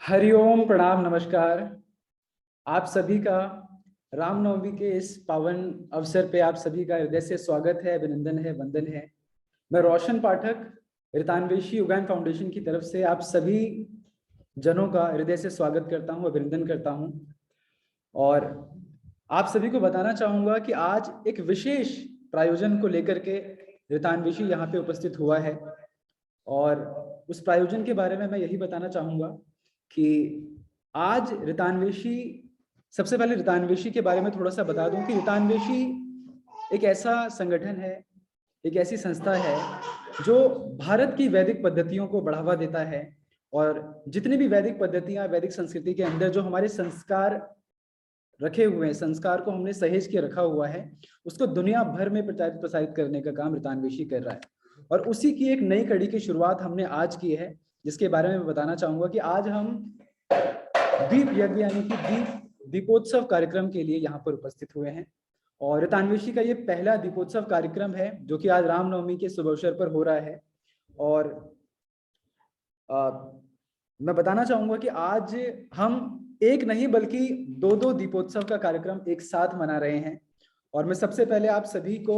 हरिओम, प्रणाम, नमस्कार। आप सभी का रामनवमी के इस पावन अवसर पे आप सभी का हृदय से स्वागत है, अभिनंदन है, वंदन है। मैं रोशन पाठक रितान्वेशी उगान फाउंडेशन की तरफ से आप सभी जनों का हृदय से स्वागत करता हूं, अभिनंदन करता हूं। और आप सभी को बताना चाहूंगा कि आज एक विशेष प्रायोजन को लेकर के रितान्वेशी यहाँ पे उपस्थित हुआ है। और उस प्रायोजन के बारे में मैं यही बताना चाहूंगा कि आज रितान्वेशी, सबसे पहले रितान्वेशी के बारे में थोड़ा सा बता दूं कि रितान्वेशी एक ऐसा संगठन है, एक ऐसी संस्था है जो भारत की वैदिक पद्धतियों को बढ़ावा देता है। और जितनी भी वैदिक पद्धतियां, वैदिक संस्कृति के अंदर जो हमारे संस्कार रखे हुए हैं, संस्कार को हमने सहेज के रखा हुआ है, उसको दुनिया भर में प्रचारित प्रसारित करने का काम रितान्वेशी कर रहा है। और उसी की एक नई कड़ी की शुरुआत हमने आज की है, जिसके बारे में मैं बताना चाहूंगा कि आज हम दीप यज्ञ यानी कि दीपोत्सव कार्यक्रम के लिए यहाँ पर उपस्थित हुए हैं। और रितान्वेशी का ये पहला दीपोत्सव कार्यक्रम है जो कि आज रामनवमी के शुभ अवसर पर हो रहा है। और मैं बताना चाहूंगा कि आज हम एक नहीं बल्कि दो दो दीपोत्सव का कार्यक्रम एक साथ मना रहे हैं। और मैं सबसे पहले आप सभी को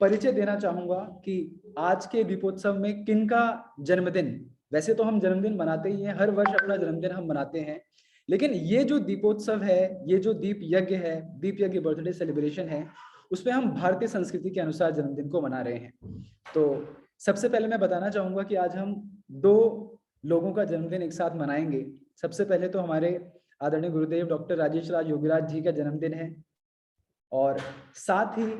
परिचय देना चाहूंगा कि आज के दीपोत्सव में किनका जन्मदिन। वैसे तो हम जन्मदिन मनाते ही हैं, हर वर्ष अपना जन्मदिन हम मनाते हैं, लेकिन ये जो दीपोत्सव है, ये जो दीप यज्ञ है, दीप यज्ञ बर्थडे सेलिब्रेशन है, उसमें हम भारतीय संस्कृति के अनुसार जन्मदिन को मना रहे हैं। तो सबसे पहले मैं बताना चाहूंगा कि आज हम दो लोगों का जन्मदिन एक साथ मनाएंगे। सबसे पहले तो हमारे आदरणीय गुरुदेव डॉक्टर राजेश राज योगीराज जी का जन्मदिन है, और साथ ही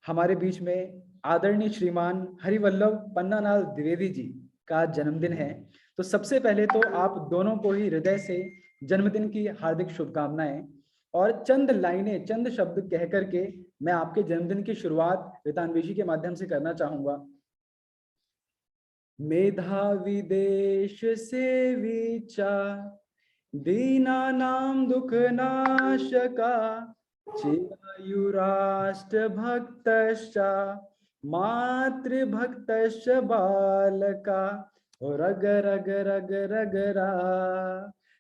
हमारे बीच में आदरणीय श्रीमान हरिवल्लभ पन्नालाल द्विवेदी जी का जन्मदिन है। तो सबसे पहले तो आप दोनों को ही हृदय से जन्मदिन की हार्दिक शुभकामनाएं। और चंद लाइनें, चंद शब्द कह करके मैं आपके जन्मदिन की शुरुआत रितान्वेशी के माध्यम से करना चाहूंगा। मेधावी देश से विचार, दीनानां दुख नाशका, चिरायु राष्ट्र भक्तश्च, मातृभक्तश्च बालका, रग रग रग रग रा,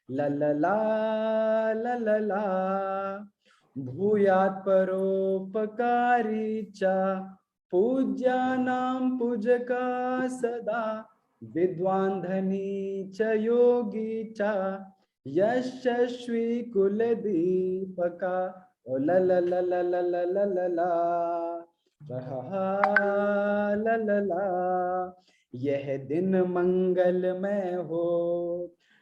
ललला ललला, भूयात् परोपकारी च, पूज्यानां पूजका सदा, विद्वान् धनी च योगी च, यशस्वी कुलदीपका, ओ ला ला ला ला ला ला ला ला ला ला ला। यह दिन मंगलमय हो,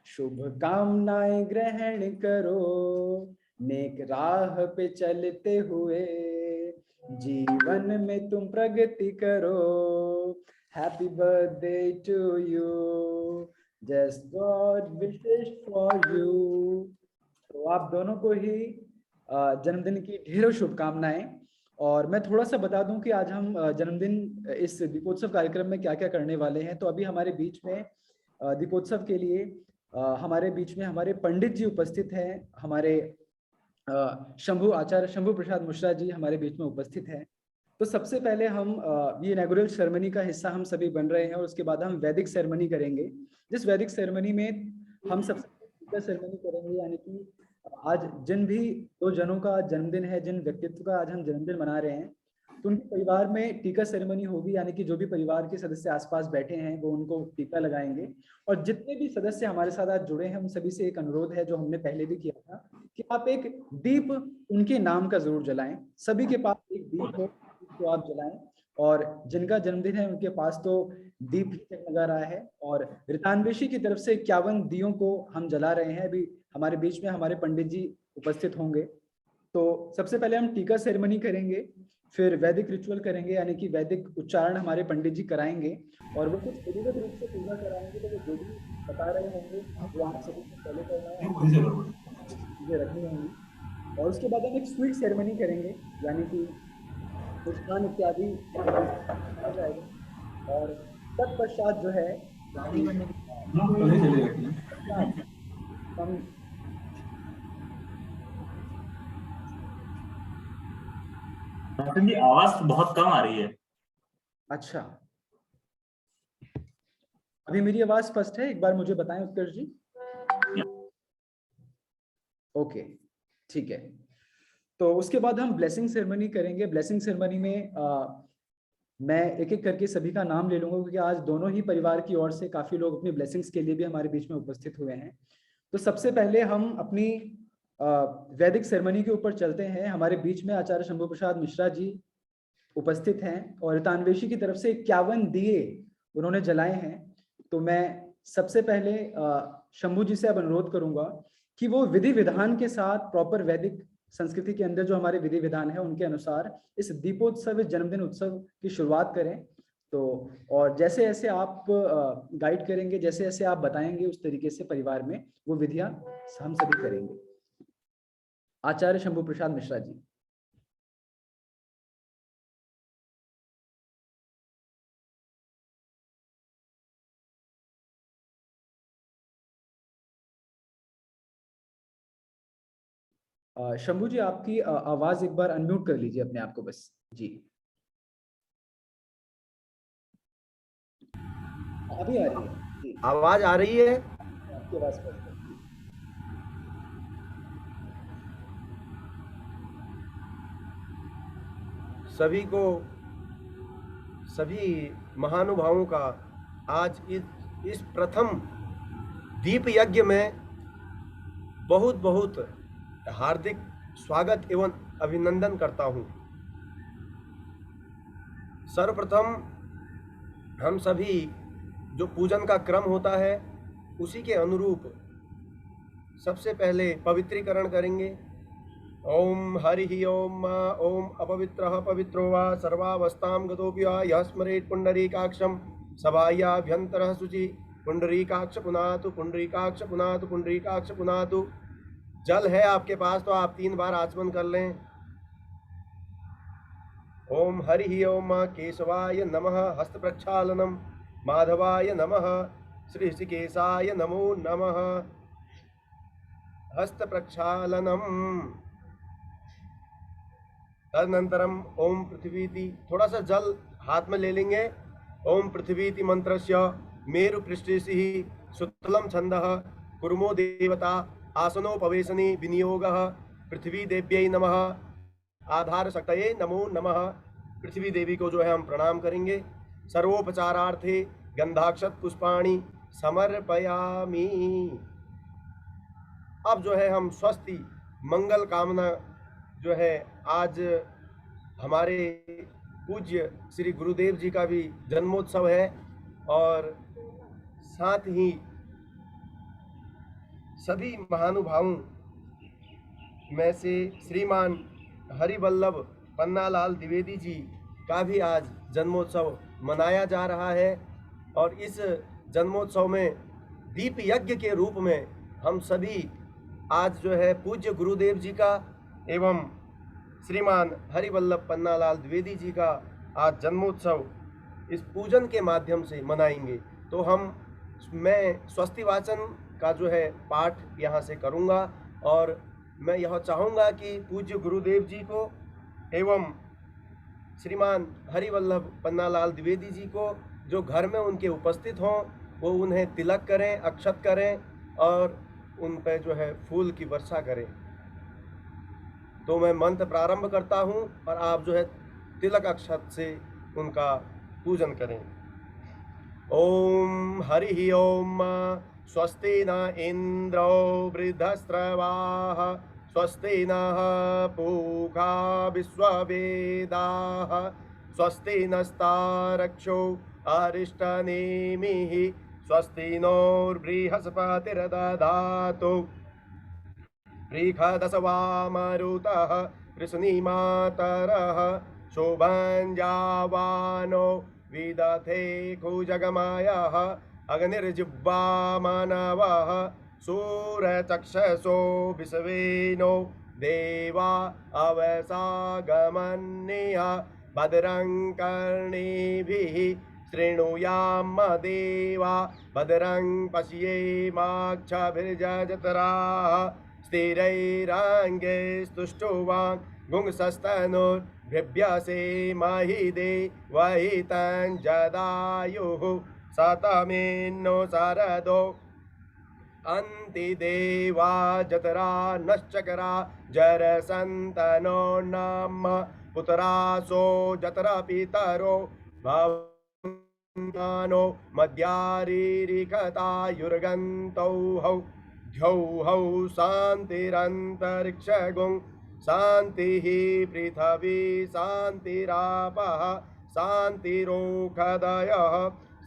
शुभ कामनाएं ग्रहण करो, नेक राह पे चलते हुए जीवन में तुम प्रगति करो। Happy birthday to you, just god wishes for you. तो आप दोनों को ही जन्मदिन की ढेरों शुभकामनाएं। और मैं थोड़ा सा बता दूं कि आज हम जन्मदिन इस दीपोत्सव कार्यक्रम में क्या क्या करने वाले हैं। तो अभी हमारे बीच में दीपोत्सव के लिए हमारे बीच में हमारे पंडित जी उपस्थित हैं। हमारे शंभू आचार्य शंभू प्रसाद मिश्रा जी हमारे बीच में उपस्थित हैं। तो सबसे पहले हम ये इनॉग्रेल सेरेमनी का हिस्सा हम सभी बन रहे हैं, और उसके बाद हम वैदिक सेरेमनी करेंगे। जिस वैदिक सेरेमनी में हम सबसे सेरेमनी करेंगे, यानी कि आज जिन भी दो जनों का जन्मदिन है, जिन व्यक्तित्व का आज हम जन्मदिन मना रहे हैं, तो उनके परिवार में टीका सेरेमनी होगी। यानी कि जो भी परिवार के सदस्य आसपास बैठे हैं वो उनको टीका लगाएंगे। और जितने भी सदस्य हमारे साथ आज जुड़े हैं, उन सभी से एक अनुरोध है जो हमने पहले भी किया था कि आप एक दीप उनके नाम का जरूर जलाएं। सभी के पास एक दीप हो तो आप जलाएं। और जिनका जन्मदिन है उनके पास तो दीप लगा रहा है, और रितान्वेशी की तरफ से 51 दियों को हम जला रहे हैं। अभी हमारे बीच में हमारे पंडित जी उपस्थित होंगे। तो सबसे पहले हम टीका सेरेमनी करेंगे, फिर वैदिक रिचुअल करेंगे, यानी कि वैदिक उच्चारण हमारे पंडित जी कराएंगे। और वो कुछ विधिवत रूप से पूजा कराएंगे, तो वो जो भी बता रहे होंगे वो आप सभी को फॉलो करना है, चीजें रखनी होंगी। और उसके बाद हम एक स्वीट सेरेमनी करेंगे, यानी कि मिष्ठान इत्यादि खाया जाएगा। और तत्पश्चात जो है हम जी आवाज बहुत कम आ रही है। अच्छा, अभी मेरी आवाज स्पष्ट है? एक बार मुझे बताएं उत्कर्ष जी। ओके, ठीक है। तो उसके बाद हम ब्लेसिंग सेरेमनी करेंगे। ब्लेसिंग सेरेमनी में मैं एक एक करके सभी का नाम ले लूंगा, क्योंकि आज दोनों ही परिवार की ओर से काफी लोग अपनी ब्लेसिंग्स के लिए भी हमारे बीच में उपस्थित हुए हैं। तो सबसे पहले हम अपनी वैदिक सेरेमनी के ऊपर चलते हैं। हमारे बीच में आचार्य शंभू प्रसाद मिश्रा जी उपस्थित हैं और तानवेशी की तरफ से 51 दिए उन्होंने जलाए हैं। तो मैं सबसे पहले शंभू जी से अब अनुरोध करूंगा कि वो विधि विधान के साथ प्रॉपर वैदिक संस्कृति के अंदर जो हमारे विधि विधान है उनके अनुसार इस दीपोत्सव, इस जन्मदिन उत्सव की शुरुआत करें। तो और जैसे जैसे आप गाइड करेंगे, जैसे जैसे आप बताएंगे, उस तरीके से परिवार में वो विधियां हम सभी करेंगे। आचार्य शंभू प्रसाद मिश्रा जी। शंभू जी, आपकी आवाज एक बार अनम्यूट कर लीजिए अपने आप को बस। जी, अभी आ रही है जी, आवाज आ रही है? आपकी आवाज स्पष्ट है जी। सभी को, सभी महानुभावों का आज इस प्रथम दीप यज्ञ में बहुत बहुत हार्दिक स्वागत एवं अभिनंदन करता हूं। सर्वप्रथम हम सभी जो पूजन का क्रम होता है उसी के अनुरूप सबसे पहले पवित्रीकरण करेंगे। ओम हरि ओम ओम अपवित्रः पवित्रो वा सर्वावस्थां गतोऽपि वा यः स्मरेत् पुण्डरीकाक्षं सभायाभ्यन्तरः शुचि। पुण्डरीकाक्ष पुनातु, पुण्डरीकाक्ष पुनातु, पुण्डरीकाक्ष पुनातु। जल है आपके पास तो आप 3 बार आचमन कर लें। ओम हरि ओम केशवाय नमः हस्त प्रक्षालनम, माधवाय नमः श्री ऋषिकेशाय नमो नमः हस्त प्रक्षालनम। तदनंतरम ओम पृथ्वीति, थोड़ा सा जल हाथ में ले लेंगे। ओम पृथ्वीति मंत्रस्य मेरु पृष्ठेहि सुतलम छंदः कुर्मो देवता आसनोपवेशने विनियोगः। पृथ्वी देव्यै नमः आधार शक्तये नमो नमः। पृथ्वी देवी को जो है हम प्रणाम करेंगे। सर्वोपचारार्थे गंधाक्षत पुष्पाणि समर्पयामि। अब जो है हम स्वस्ति मंगल कामना जो है, आज हमारे पूज्य श्री गुरुदेव जी का भी जन्मोत्सव है और साथ ही सभी महानुभावों में से श्रीमान हरिवल्लभ पन्नालाल द्विवेदी जी का भी आज जन्मोत्सव मनाया जा रहा है। और इस जन्मोत्सव में दीप यज्ञ के रूप में हम सभी आज जो है पूज्य गुरुदेव जी का एवं श्रीमान हरिवल्लभ पन्नालाल द्विवेदी जी का आज जन्मोत्सव इस पूजन के माध्यम से मनाएंगे। तो मैं स्वस्ति वाचन का जो है पाठ यहाँ से करूँगा और मैं यह चाहूँगा कि पूज्य गुरुदेव जी को एवं श्रीमान हरिवल्लभ पन्नालाल द्विवेदी जी को जो घर में उनके उपस्थित हों वो उन्हें तिलक करें, अक्षत करें और उन पर जो है फूल की वर्षा करें। तो मैं मंत्र प्रारंभ करता हूं और आप जो है तिलक अक्षत से उनका पूजन करें। ओम हरि ओम स्वस्ति न इंद्रो वृद्धस्रवाः स्वस्ति नः पूषा विश्ववेदाः स्वस्ति नस्तारक्षो अरिष्टनेमिः स्वस्ति नोर्बृहस्पतिर्दधातु बृहदसवा मरुतः वृषणीमातरः शोभञ्जावानो विदधे खुजगमायः अग्निर्जिह्वा मानवः सूर्यचक्षसो विश्वेनो देवा अवसागमन्यः भद्रं कर्णेभिः शृणुयाम देवा भद्रं पश्येमाक्षभिर्यजत्राः स्थिरैराङ्गैस्तुष्टुवान् गुंसस्तनोर्भ्यसे महिदे वहितं जदायुः शतमेनो शरदो अन्ति देवा जतरा नश्चकरा जरसन्तनो नाम पुत्रासो जतरा पितरो भवन्तानो मध्यारीरिकतायुर्गन्तौ हौ द्यौ हौ शान्तिरन्तरिक्षगुं शान्तिः पृथिवी शान्तिरापः शान्तिरोषधयः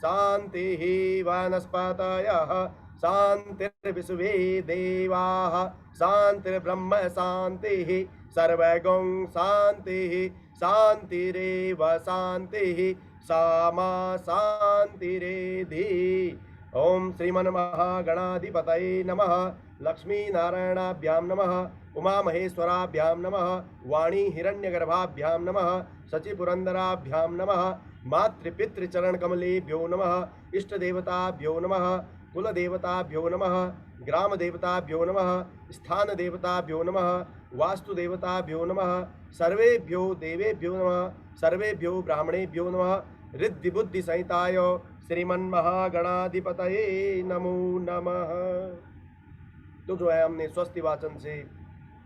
शान्तिः वनस्पतयः शान्तिर्विश्वे देवाः शान्तिर्ब्रह्म शान्तिः सर्वगुं शान्तिः शान्तिरेव शान्तिः सामा शान्तिरेधि। ओम श्रीमन्महागणाधिपतये नमः। लक्ष्मी नारायणाभ्यां नमः। उमा महेश्वराभ्यां नमः। वाणी हिरण्यगर्भाभ्यां नमः। शचिपुरन्दराभ्यां नमः। मातृपितृचरणकमलेभ्यो नमः। इष्टदेवताभ्यो नमः। कुलदेवताभ्यो नमः। ग्रामदेवताभ्यो नमः। स्थानदेवताभ्यो नमः। वास्तुदेवताभ्यो नमः। सर्वेभ्यो देवेभ्यो नमः। सर्वेभ्यो ब्राह्मणेभ्यो नमः। रिद्धिबुद्धिसहिताय श्रीमन्महागणाधिपतये नमो नमः। तो जो है हमने स्वस्ति वाचन से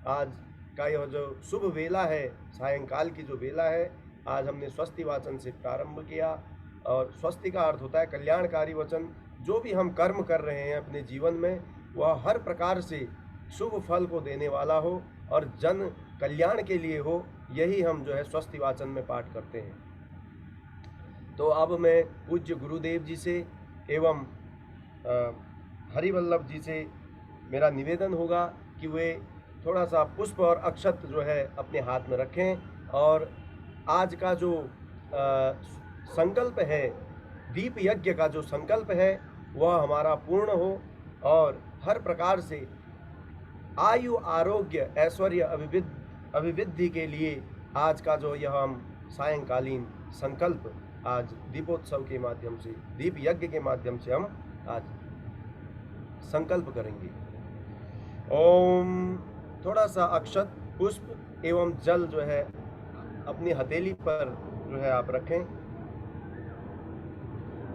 आज का यह जो शुभ वेला है, सायंकाल की जो वेला है, आज हमने स्वस्ति वाचन से प्रारंभ किया। और स्वस्ति का अर्थ होता है कल्याणकारी वचन। जो भी हम कर्म कर रहे हैं अपने जीवन में, वह हर प्रकार से शुभ फल को देने वाला हो और जन कल्याण के लिए हो, यही हम जो है स्वस्ति वाचन में पाठ करते हैं। तो अब मैं पूज्य गुरुदेव जी से एवं हरिवल्लभ जी से मेरा निवेदन होगा कि वे थोड़ा सा पुष्प और अक्षत जो है अपने हाथ में रखें और आज का जो संकल्प है, दीप यज्ञ का जो संकल्प है, वह हमारा पूर्ण हो और हर प्रकार से आयु आरोग्य ऐश्वर्य अभिवृद्धि के लिए आज का जो यह हम सायंकालीन संकल्प आज दीपोत्सव के माध्यम से, दीप यज्ञ के माध्यम से हम आज संकल्प करेंगे। ओम थोड़ा सा अक्षत, पुष्प एवं जल जो है अपनी हथेली पर जो है आप रखें।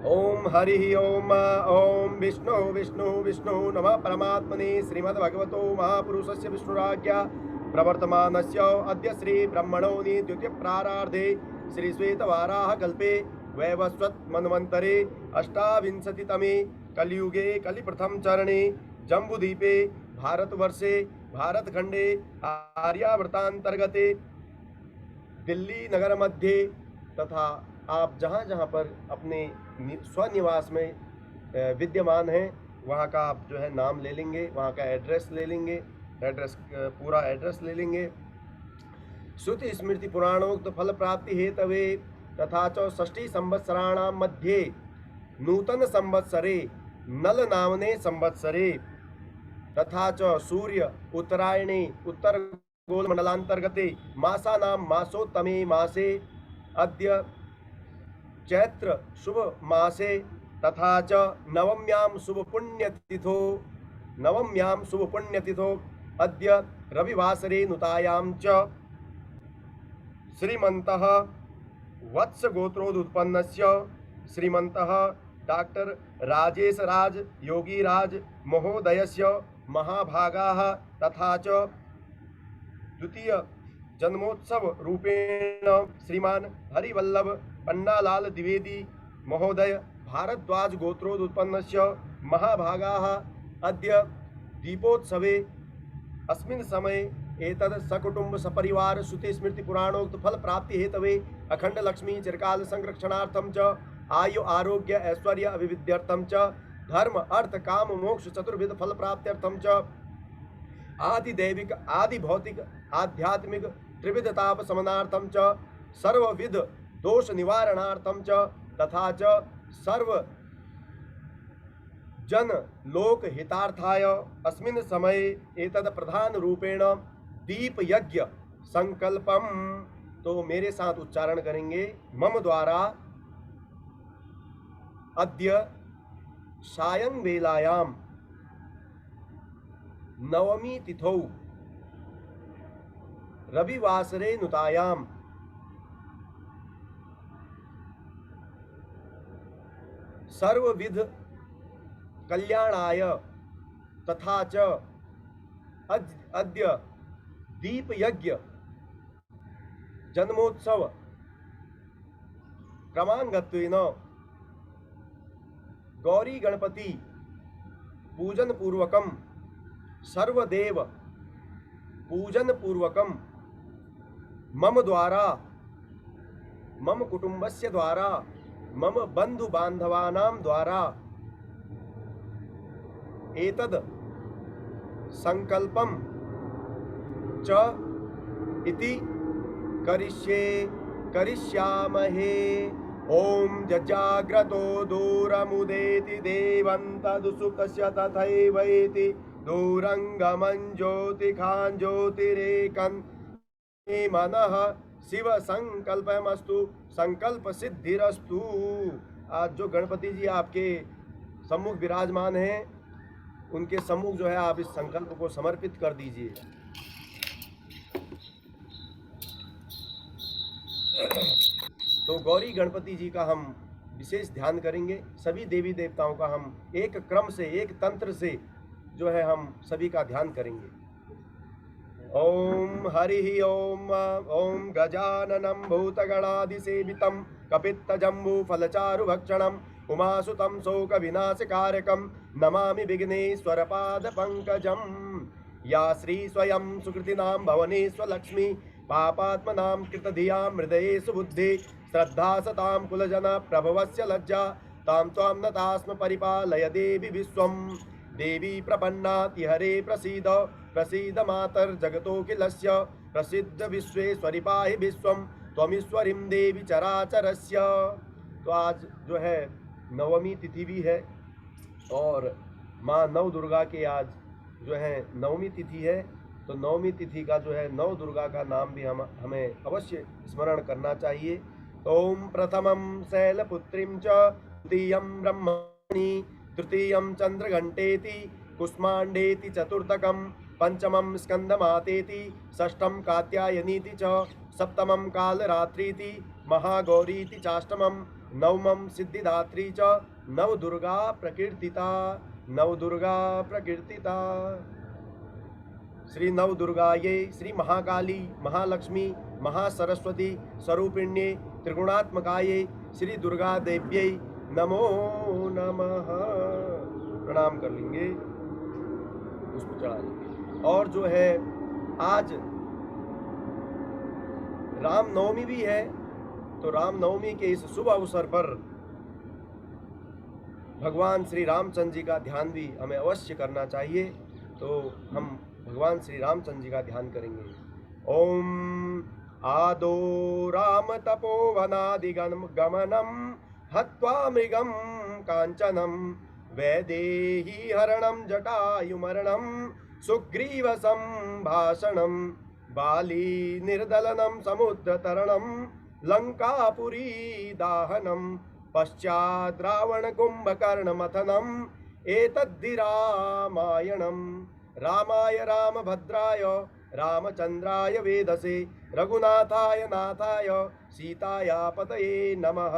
ओम हरि ओम। ओम विष्णु विष्णु विष्णु नमः परमात्मने श्रीमद्भगवतो महापुरुषस्य विष्णुराज्ञा प्रवर्तमानस्य अद्य श्री ब्रह्मणोनि द्वितीय प्रारार्धे श्री श्वेतवाराह कल्पे वैवस्वत मन्वन्तरे अष्टाविंशतितमे कलियुगे कलिप्रथम चरणे जम्बूद्वीपे भारतवर्षे भारतखंडे आर्यावर्तांतर्गते दिल्ली नगर मध्ये तथा आप जहाँ जहाँ पर अपने स्वनिवास में विद्यमान हैं, वहाँ का आप जो है नाम ले लेंगे, वहाँ का एड्रेस ले लेंगे, पूरा एड्रेस ले लेंगे। श्रुति स्मृति पुराणोक्त फल प्राप्ति हेतवे तथा च षष्ठी संवत्सराणां मध्ये नूतन संवत्सरे नल नामने संवत्सरे तथा च सूर्य उत्तरायणे उत्तर गोल मंडलांतर्गते मासानां मासोत्तमे मासे अद्य चैत्र शुभ मासे तथा च नवम्यां शुभ पुण्यतिथो अद्य रविवासरे नुतायां च श्रीमन्तः वत्स गोत्रोदुत्पन्नस्य श्रीमन्तः डॉक्टर राजेश राज योगी राज महोदयस्य महाभागाः तथा च द्वितीय जन्मोत्सव रूपेण श्रीमान हरिवल्लभ पन्नालाल द्विवेदी महोदय भारद्वाज गोत्रोदुत्पन्नस्य महाभागाः अद्य दीपोत्सवे अस्मिन् समये एतद् सकुटुंब सपरिवार श्रुति स्मृति पुराणोक्त फल प्राप्ति हेतवे अखंड लक्ष्मी चिरकाल संरक्षणार्थं च आयु आरोग्य ऐश्वर्य अभिवृद्ध्यर्थं च धर्म अर्थ काम मोक्ष चतुर्विध फल प्राप्त्यर्थं च आदि दैविक आदि भौतिक आध्यात्मिक त्रिविधताप समनार्थं च सर्वविध दोष निवारणार्थं च तथा च सर्व जन लोक हितार्थाय अस्मिन् समये एतद् प्रधान रूपेण दीप यज्ञ संकल्पम। तो मेरे साथ उच्चारण करेंगे। मम द्वारा अद्य सायं वेलायां नवमी तिथौ रविवासरे नुतायां सर्वविध कल्याणाय तथा च अद्य दीप यज्ञ जन्मोत्सव क्रमांगत्वेन गौरी गणपति पूजन पूर्वकम सर्वदेव पूजन पूर्वकम मम द्वारा मम कुटुंबस्य द्वारा मम बंधु बांधवानां द्वारा एतद संकल्पम च इति करिष्यामहे। ओम जजाग्रतो दूरमुदेति देवन्तदुसुप्तस्य तथैवैति दूरंगमं ज्योतिखां ज्योतिरेकं मे मनः शिव संकल्पमस्तु संकल्प सिद्धिरस्तु। आज जो गणपति जी आपके सम्मुख विराजमान हैं, उनके सम्मुख जो है आप इस संकल्प को समर्पित कर दीजिए। तो गौरी गणपति जी का हम विशेष ध्यान करेंगे। सभी देवी देवताओं का हम एक क्रम से, एक तंत्र से जो है हम सभी का ध्यान करेंगे। ओम हरि ओम ओम गजाननं भूतगणादिसेवितं कपित्तजम्बू फलचारुभक्षणं उमासुतं शोकविनाशकारकं नमामि विघ्नेश्वरपादपङ्कजं। या श्री स्वयं सुकृतिनां भवनेष्वलक्ष्मी पापात्मनां कृतधियां हृदयेषु बुद्धि श्रद्धा सतां कुलजन प्रभवस्य लज्जा तां त्वां नतास्म परिपालय देवी विश्वं। देवी प्रपन्नाति हरे प्रसीद प्रसीद मातर्जगतोऽखिलस्य प्रसिद्ध विश्वेश्वरि पाहि विश्वं त्वमीश्वरीं देवी चराचरस्य। तो आज जो है नवमी तिथि भी है और माँ नव दुर्गा के आज जो है नवमी तिथि है। तो नवमी तिथि का जो है नव दुर्गा का नाम भी हमें अवश्य स्मरण करना चाहिए। ओम प्रथमं शैलपुत्रीं च द्वितीयं ब्रह्मणि तृतीयं चंद्रघंटेति कुष्मांडेति चतुर्थकं पंचमं स्कंदमातेति षष्ठं कात्यायनीति च सप्तमं कालरात्रीति महागौरीति चाष्टमं नवमं सिद्धिदात्री च नवदुर्गा प्रकीर्तिता नवदुर्गा प्रकीर्तिता। श्री नवदुर्गायै श्री महाकाली महालक्ष्मी महासरस्वती स्वरूपिण्ये त्रिगुणात्मकायै श्री दुर्गा देव्यै नमो नमः। प्रणाम कर लेंगे, पुष्प चढ़ा लेंगे। और जो है आज रामनवमी भी है, तो रामनवमी के इस शुभ अवसर पर भगवान श्री रामचंद्र जी का ध्यान भी हमें अवश्य करना चाहिए। तो हम भगवान श्री रामचंद्र जी का ध्यान करेंगे। ओम आदो राम तपोवनादिगमनं हत्वा मृगं कांचनं वैदेही हरणं जटायुमरणं सुग्रीव संभाषणं बाली निर्दलनं समुद्रतरणं लंकापुरी दाहनं पश्चात् रावण कुंभकर्णमथनं एतद्धि रामायणं। रामाय रामभद्राय रामचंद्राय वेधसे रघुनाथाय नाथाय सीताया पतये नमः।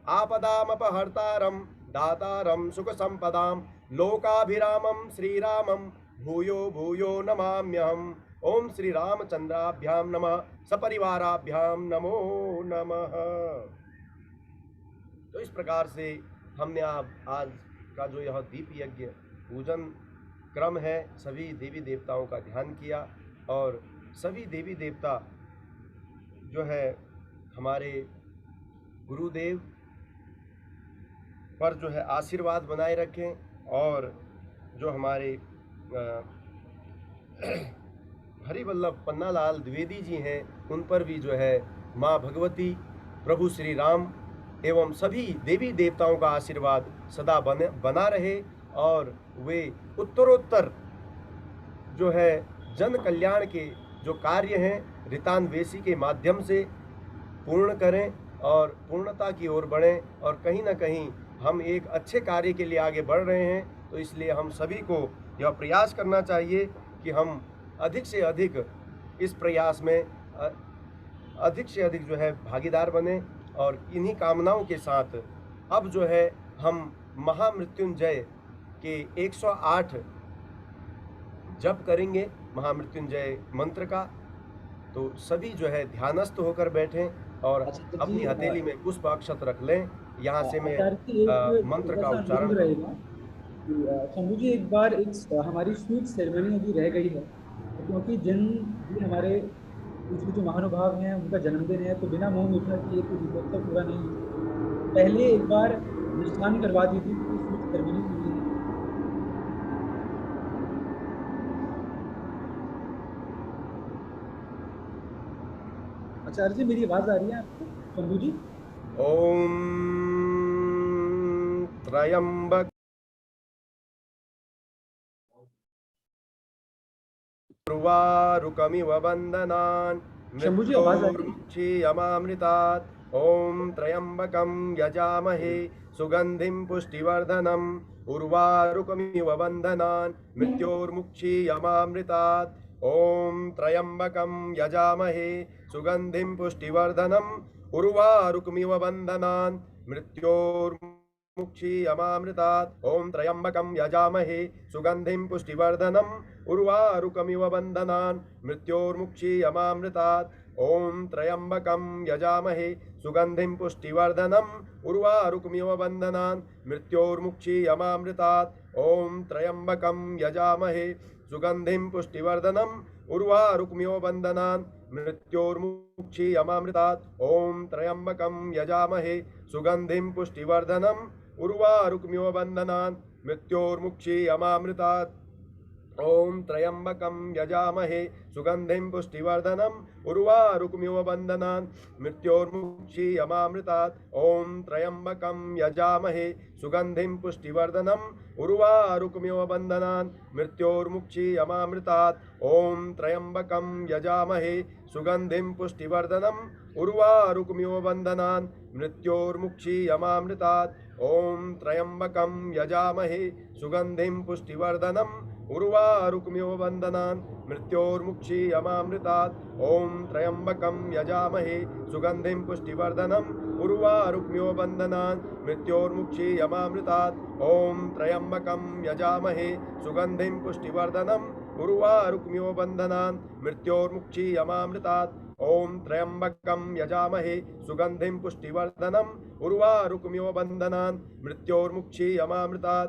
आपदामपहर्तारं दातारं सुखसंपदां लोकाभिरामं श्रीरामं भूयो भूयो नमाम्यहम्। ओम श्री रामचंद्राभ्यां नमः सपरिवाराभ्यां नमो नमः। तो इस प्रकार से हमने आज का जो यह दीप यज्ञ पूजन क्रम है, सभी देवी देवताओं का ध्यान किया और सभी देवी देवता जो है हमारे गुरुदेव पर जो है आशीर्वाद बनाए रखें और जो हमारे हरिवल्लभ पन्नालाल द्विवेदी जी हैं उन पर भी जो है माँ भगवती प्रभु श्री राम एवं सभी देवी देवताओं का आशीर्वाद सदा बना रहे और वे उत्तरोत्तर जो है जन कल्याण के जो कार्य हैं ऋतान्वेषी के माध्यम से पूर्ण करें और पूर्णता की ओर बढ़ें। और कहीं ना कहीं हम एक अच्छे कार्य के लिए आगे बढ़ रहे हैं, तो इसलिए हम सभी को यह प्रयास करना चाहिए कि हम अधिक से अधिक इस प्रयास में अधिक से अधिक जो है भागीदार बने। और इन्हीं कामनाओं के साथ अब जो है हम महामृत्युंजय के 108 जप करेंगे महामृत्युंजय मंत्र का, तो सभी जो है ध्यानस्थ होकर बैठें और अच्छा तो अपनी जी हथेली में पुष्प अक्षत रख लें। यहाँ से मैं आचार्य जी एक मंत्र छोटा का सा उच्चारण अनुरोध करूँ। रहेगा कि शंभू जी एक बार एक हमारी स्वीट सेरेमनी अभी रह गई है, तो क्योंकि जिन भी हमारे बीच में जो महानुभाव हैं उनका जन्मदिन है, तो बिना मुंह मीठा किए तो दीपोत्सव पूरा नहीं हो सकता। तो पहले एक बार निष्ठान करवा दीजिए क्योंकि स्वीट सेरेमनी पूरी है। आचार्य जी मेरी आवाज आ रही है आपको शंभू जी? ओम त्रयंबक उर्वारुकमिव बन्धनान् शंभू जी आवाज आ रही है? मृत्योर्मुक्षीयमामृतात्। ॐ त्र्यम्बकं यजामहे सुगन्धिं पुष्टिवर्धनम् उर्वारुकमिव बन्धनान् मृत्योर्मुक्षीयमामृतात्। ॐ त्र्यम्बकं यजामहे सुगन्धिं पुष्टिवर्धनम् उर्वारुकमिव बन्धनान् मृत्योर्मुक्षीयमामृतात्। ॐ त्र्यम्बकं यजामहे सुगन्धिं पुष्टिवर्धनम् उर्वारुकमिव बन्धनान् मृत्योर्मुक्षीयमामृतात्। ॐ त्र्यम्बकं यजामहे सुगन्धिं पुष्टिवर्धनम् उर्वारुकमिव बन्धनान् मृत्योर्मुक्षीयमामृतात्। ॐ त्र्यम्बकं यजामहे सुगन्धिं पुष्टिवर्धनम् उर्वारुकमिव बन्धनान् मृत्योर्मुक्षीयमामृतात्। ॐ त्र्यम्बकं यजामहे सुगन्धिं पुष्टिवर्धनम् उर्वारुकमिव बन्धनान् मृत्योर्मुक्षीयमामृतात्। ॐ त्र्यम्बकं यजामहे सुगन्धिं पुष्टिवर्धनम् उर्वारुकमिव बन्धनान् मृत्योर्मुक्षीयमामृतात्। ॐ त्र्यम्बकं यजामहे सुगन्धिं पुष्टिवर्धनम् उर्वारुकमिव बन्धनान् मृत्योर्मुक्षीयमामृतात्। ॐ त्र्यम्बकं यजामहे सुगन्धिं पुष्टिवर्धनम् उर्वारुकमिव बन्धनान् मृत्योर्मुक्षीयमामृतात्। ॐ त्र्यम्बकं यजामहे सुगन्धिं पुष्टिवर्धनम् उर्वारुकमिव बन्धनान् मृत्योर्मुक्षीयमामृतात्। ॐ त्र्यम्बकं यजामहे सुगन्धिं पुष्टिवर्धनम् उर्वारुकमिव बन्धनान् मृत्योर्मुक्षीयमामृतात्। ॐ त्र्यम्बकं यजामहे सुगन्धिं पुष्टिवर्धनम् उर्वारुकमिव बन्धनान् मृत्योर्मुक्षीयमामृतात्। ॐ त्र्यम्बकं यजामहे सुगन्धिं पुष्टिवर्धनम् उर्वारुकमिव बन्धनान् मृत्योर्मुक्षीयमामृतात्। ॐ त्र्यम्बकं यजामहे सुगन्धिं पुष्टिवर्धनम् उर्वारुकमिव बन्धनान् मृत्योर्मुक्षीयमामृतात्।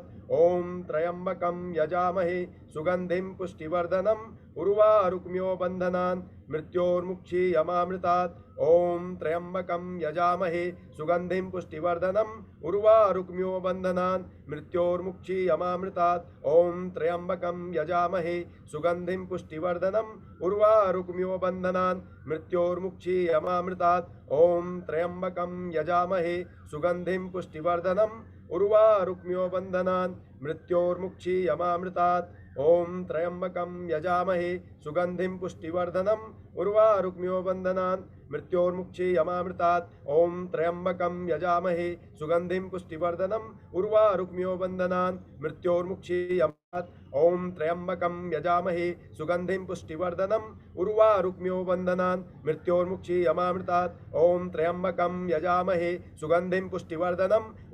ॐ त्र्यम्बकं यजामहे सुगन्धिं पुष्टिवर्धनम् उर्वारुकमिव बन्धनान् मृत्योर्मुक्षीयमामृतात्। ॐ त्र्यम्बकं यजामहे सुगन्धिं पुष्टिवर्धनम् उर्वारुकमिव बन्धनान् मृत्योर्मुक्षीयमामृतात्। ॐ त्र्यम्बकं यजामहे सुगन्धिं पुष्टिवर्धनम् उर्वारुकमिव बन्धनान् मृत्योर्मुक्षीयमामृतात्। ॐ त्र्यम्बकं यजामहे सुगन्धिं पुष्टिवर्धनम् उर्वारुकमिव बन्धनान् मृत्योर्मुक्षीयमामृतात्। ॐ त्र्यम्बकं यजामहे सुगन्धिं पुष्टिवर्धनम् उर्वारुकमिव बन्धनान् मृत्योर्मुक्षीयमामृतात्। ॐ त्र्यम्बकं यजामहे सुगन्धिं पुष्टिवर्धनम् उर्वारुकमिव बन्धनान् मृत्योर्मुक्षीयमामृतात्। ॐ त्र्यम्बकं यजामहे सुगन्धिं पुष्टिवर्धनम् उर्वारुकमिव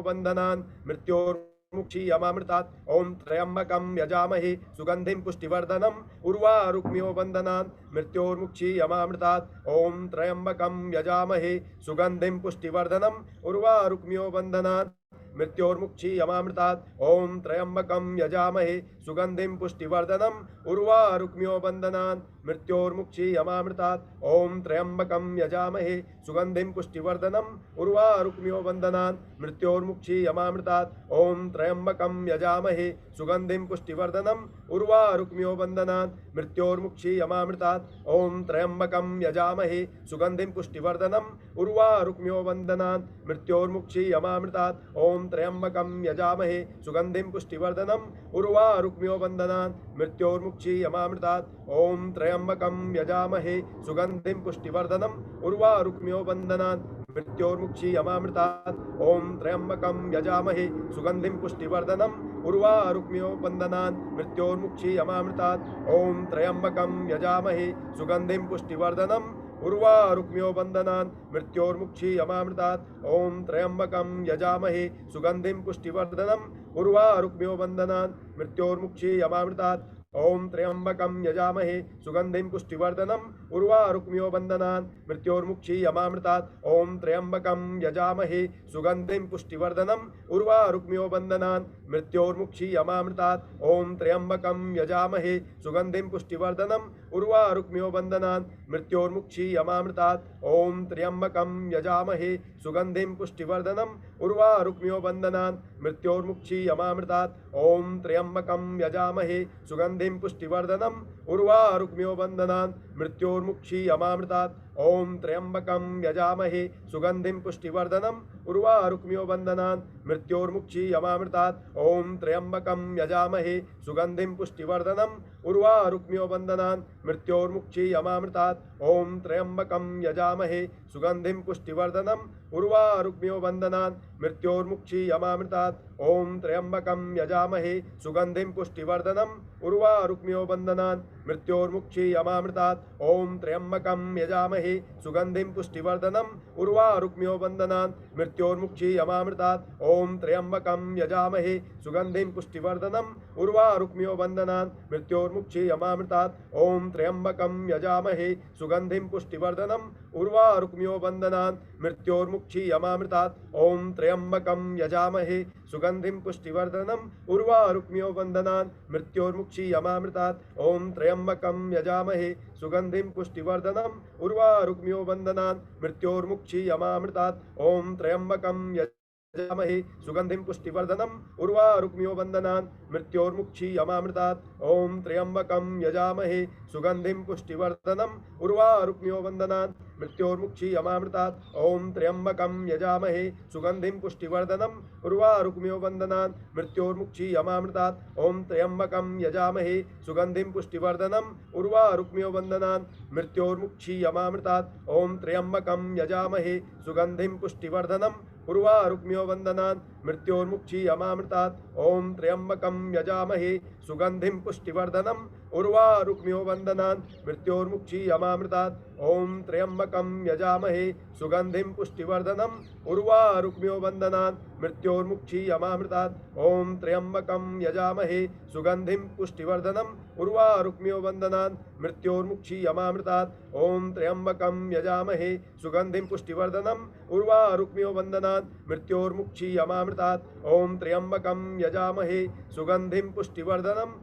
बन्धनान् मृत्योर्मुक्षीयमामृतात्। ॐ त्र्यम्बकं यजामहे सुगन्धिं पुष्टिवर्धनम् उर्वारुकमिव बन्धनान् मृत्योर्मुक्षीयमामृतात्। ॐ त्र्यम्बकं यजामहे सुगन्धिं पुष्टिवर्धनम् उर्वारुकमिव बन्धनान् मृत्योर्मुक्षीयमामृतात्। ॐ त्र्यम्बकं यजामहे सुगन्धिं पुष्टिवर्धनम् उर्वारुकमिव बन्धनान् मृत्योर्मुक्षीयमामृतात्। ॐ त्र्यम्बकं यजामहे सुगन्धिं पुष्टिवर्धनम् उर्वारुकमिव बन्धनान् मृत्योर्मुक्षीयमामृतात्। ॐ त्र्यम्बकं यजामहे सुगन्धिं पुष्टिवर्धनम् उर्वारुकमिव बन्धनान् मृत्योर्मुक्षीयमामृतात्। ॐ त्र्यम्बकं यजामहे सुगन्धिं पुष्टिवर्धनम् उर्वारुकमिव बन्धनान् मृत्योर्मुक्षीयमामृतात्। ॐ त्र्यम्बकं यजामहे सुगन्धिं पुष्टिवर्धनम् उर्वारुकमिव बन्धनान् मृत्योर्मुक्षीयमामृतात्। ॐ त्र्यम्बकं यजामहे सुगन्धिं पुष्टिवर्धनम् उर्वारुकमिव बन्धनान् मृत्योर्मुक्षीयमामृतात्। ॐ त्र्यम्बकं यजामहे सुगन्धिं पुष्टिवर्धनम् उर्वारुकमिव बन्धनान् मृत्योर्मुक्षीयमामृतात्। ॐ त्र्यम्बकं यजामहे सुगन्धिं पुष्टिवर्धनम् उर्वारुकमिव बन्धनान् मृत्योर्मुक्षीयमामृतात्। ॐ त्र्यम्बकं यजामहे सुगन्धिं पुष्टिवर्धनम् उर्वारुकमिव बन्धनान् मृत्योर्मुक्षीयमामृतात्। ओम त्र्यंबकं यजामहे सुगंधिं पुष्टिवर्धनम् उर्वारुक्मियो बंधनान् मृत्योर्मुक्षीयमामृतात्। ओम त्र्यंबकं यजामहे सुगंधिं पुष्टिवर्धनम् उर्वारुक्मियो बंधनान् मृत्योर्मुक्षीयमामृतात्। ओम त्र्यंबकं यजामहे सुगंधिं पुष्टिवर्धनम् उर्वारुक्मियो बंधनान् मृत्योर्मुक्षीयमामृतात्। ओम त्र्यंबकं यजामहे सुगंधिं पुष्टिवर्धनम् उर्वारुक्मियो बंधनान् मृत्योर्मुक्षीयमामृतात्। ओम त्र्यंबकं यजामहे सुगंधिं पुष्टिवर्धनम् उर्वारुक्मियो बंधनान् मृत्योर्मुक्षीयमामृतात्। ओम त्र्यंबकं यजामहे सुगंधिं पुष्टिवर्धनम् उर्वारुक्मियो बंधनान् मृत्योर्मुक्षीयमामृतात्। ओम त्र्यंबकं यजामहे सुगंधिं पुष्टिवर्धनम् उर्वारुक्मियो बंधनान् मृत्योर्मुक्षीयमामृतात्। ओम त्र्यंबकं यजामहे सुगंधिं पुष्टिवर्धनम् उर्वारुक्मियो बंधनान् मृत्योर्मुक्षीयमामृतात्। ओम त्र्यंबकं यजामहे सुगंधिं पुष्टिवर्धनम् उर्वारुक्मियो बंधनान् मृत्योर्मुक्षीयमामृतात्। ओम त्र्यंबकं यजामहे सुगंधिं पुष्टिवर्धनम् उर्वारुक्मियो बंधनान् मृत्योर्मुक्षीयमामृतात्। ओम त्र्यंबकं यजामहे सुगंधिं पुष्टिवर्धनम् उर्वारुक्मियो बंधनान् मृत्योर्मुक्षीयमामृतात्। ओम त्र्यंबकं यजामहे सुगंधिं पुष्टिवर्धनम् उर्वारुक्मियो बंधनान् मृत्योर्मुक्षीयमामृतात्। ओम त्र्यंबकं यजामहे सुगंधिं पुष्टिवर्धनम् उर्वारुक्मियो बंधनान् मृत्योर्मुक्षीयमामृतात्। ओम त्र्यंबकं यजामहे सुगंधिं पुष्टिवर्धनम् उर्वारुक्मियो बंधनान् मृत्योर्मुक्षीयमामृतात्। ओम त्र्यंबकं यजामहे सुगंधिं पुष्टिवर्धनम् उर्वारुक्मियो बंधनान् मृत्योर्मुक्षीयमामृतात्। ओम त्र्यंबकं यजामहे सुगंधिं पुष्टिवर्धनम् उर्वारुक्मियो बंधनान् मृत्योर्मुक्षीयमामृतात्। ओम त्र्यंबकं यजामहे सुगंधिं पुष्टिवर्धनम् उर्वारुक्मियो बंधनान् मृत्योर्मुक्षीयमामृतात्। ओम त्र्यंबकं यजामहे सुगंधिं पुष्टिवर्धनम् उर्वारुक्मियो बंधनान् मृत्योर्मुक्षीयमामृतात्। ओम त्र्यंबकं यजामहे सुगंधिं पुष्टिवर्धनम् उर्वारुक्मियो बंधनान् मृत्योर्मुक्षीयमामृतात्। ओम त्र्यंबकं यजामहे सुगंधिं पुष्टिवर्धनम् उर्वारुक्मियो बंधनान् मृत्योर्मुक्षीयमामृतात्। ओम त्र्यंबकं यजामहे सुगंधिं पुष्टिवर्धनम् उर्वारुक्मियो बंधनान् मृत्योर्मुक्षीयमामृतात्। ओम त्र्यंबकं यजामहे सुगंधिं पुष्टिवर्धनम् उर्वारुक्मियो बंधनान् मृत्योर्मुक्षीयमामृतात्। ओम त्र्यंबकं यजामहे सुगंधिं पुष्टिवर्धनम् उर्वारुक्मियो बंधनान् मृत्योर्मुक्षीयमामृतात्। ओम त्र्यंबकं यजामहे सुगंधिं पुष्टिवर्धनम्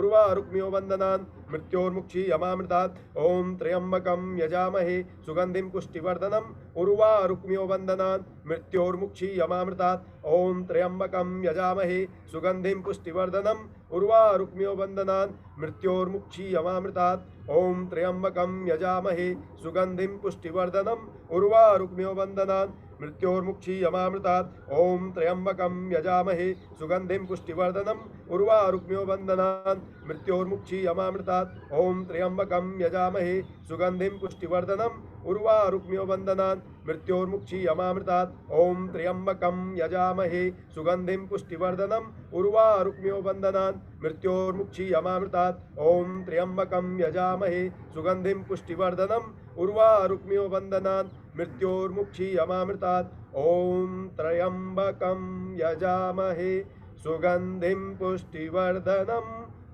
उर्वारुक्मियो बंधनान् मृत्योर्मुक्षीयमामृतात्। ओम त्र्यंबकं यजामहे सुगंधिं पुष्टिवर्धनम् उर्वारुक्मियो बंधनान् मृत्योर्मुक्षीयमामृतात्। ओम त्र्यंबकं यजामहे सुगंधिं पुष्टिवर्धनम् उर्वारुक्मियो बंधनान् मृत्योर्मुक्षीयमामृतात्। ओम त्र्यंबकं यजामहे सुगंधिं पुष्टिवर्धनम् उर्वारुक्मियो बंधनान् मृत्योर्मुक्षीयमामृतात्। ओम त्र्यंबकं यजामहे सुगंधिं पुष्टिवर्धनम् उर्वारुक्मियो बंधनान् मृत्योर्मुक्षीयमामृतात्। ओम त्र्यंबकं यजामहे सुगंधिं पुष्टिवर्धनम् उर्वारुक्मियो बंधनान् मृत्योर्मुक्षीयमामृतात्। ओम त्र्यंबकं यजामहे सुगंधिं पुष्टिवर्धनम् उर्वारुक्मियो बंधनान् मृत्योर्मुक्षीयमामृतात्। ओम त्र्यंबकं यजामहे सुगंधिं पुष्टिवर्धनम् उर्वारुक्मियो बंधनान् मृत्योर्मुक्षीयमामृतात्। ओम त्र्यंबकं यजामहे सुगंधिं पुष्टिवर्धनम्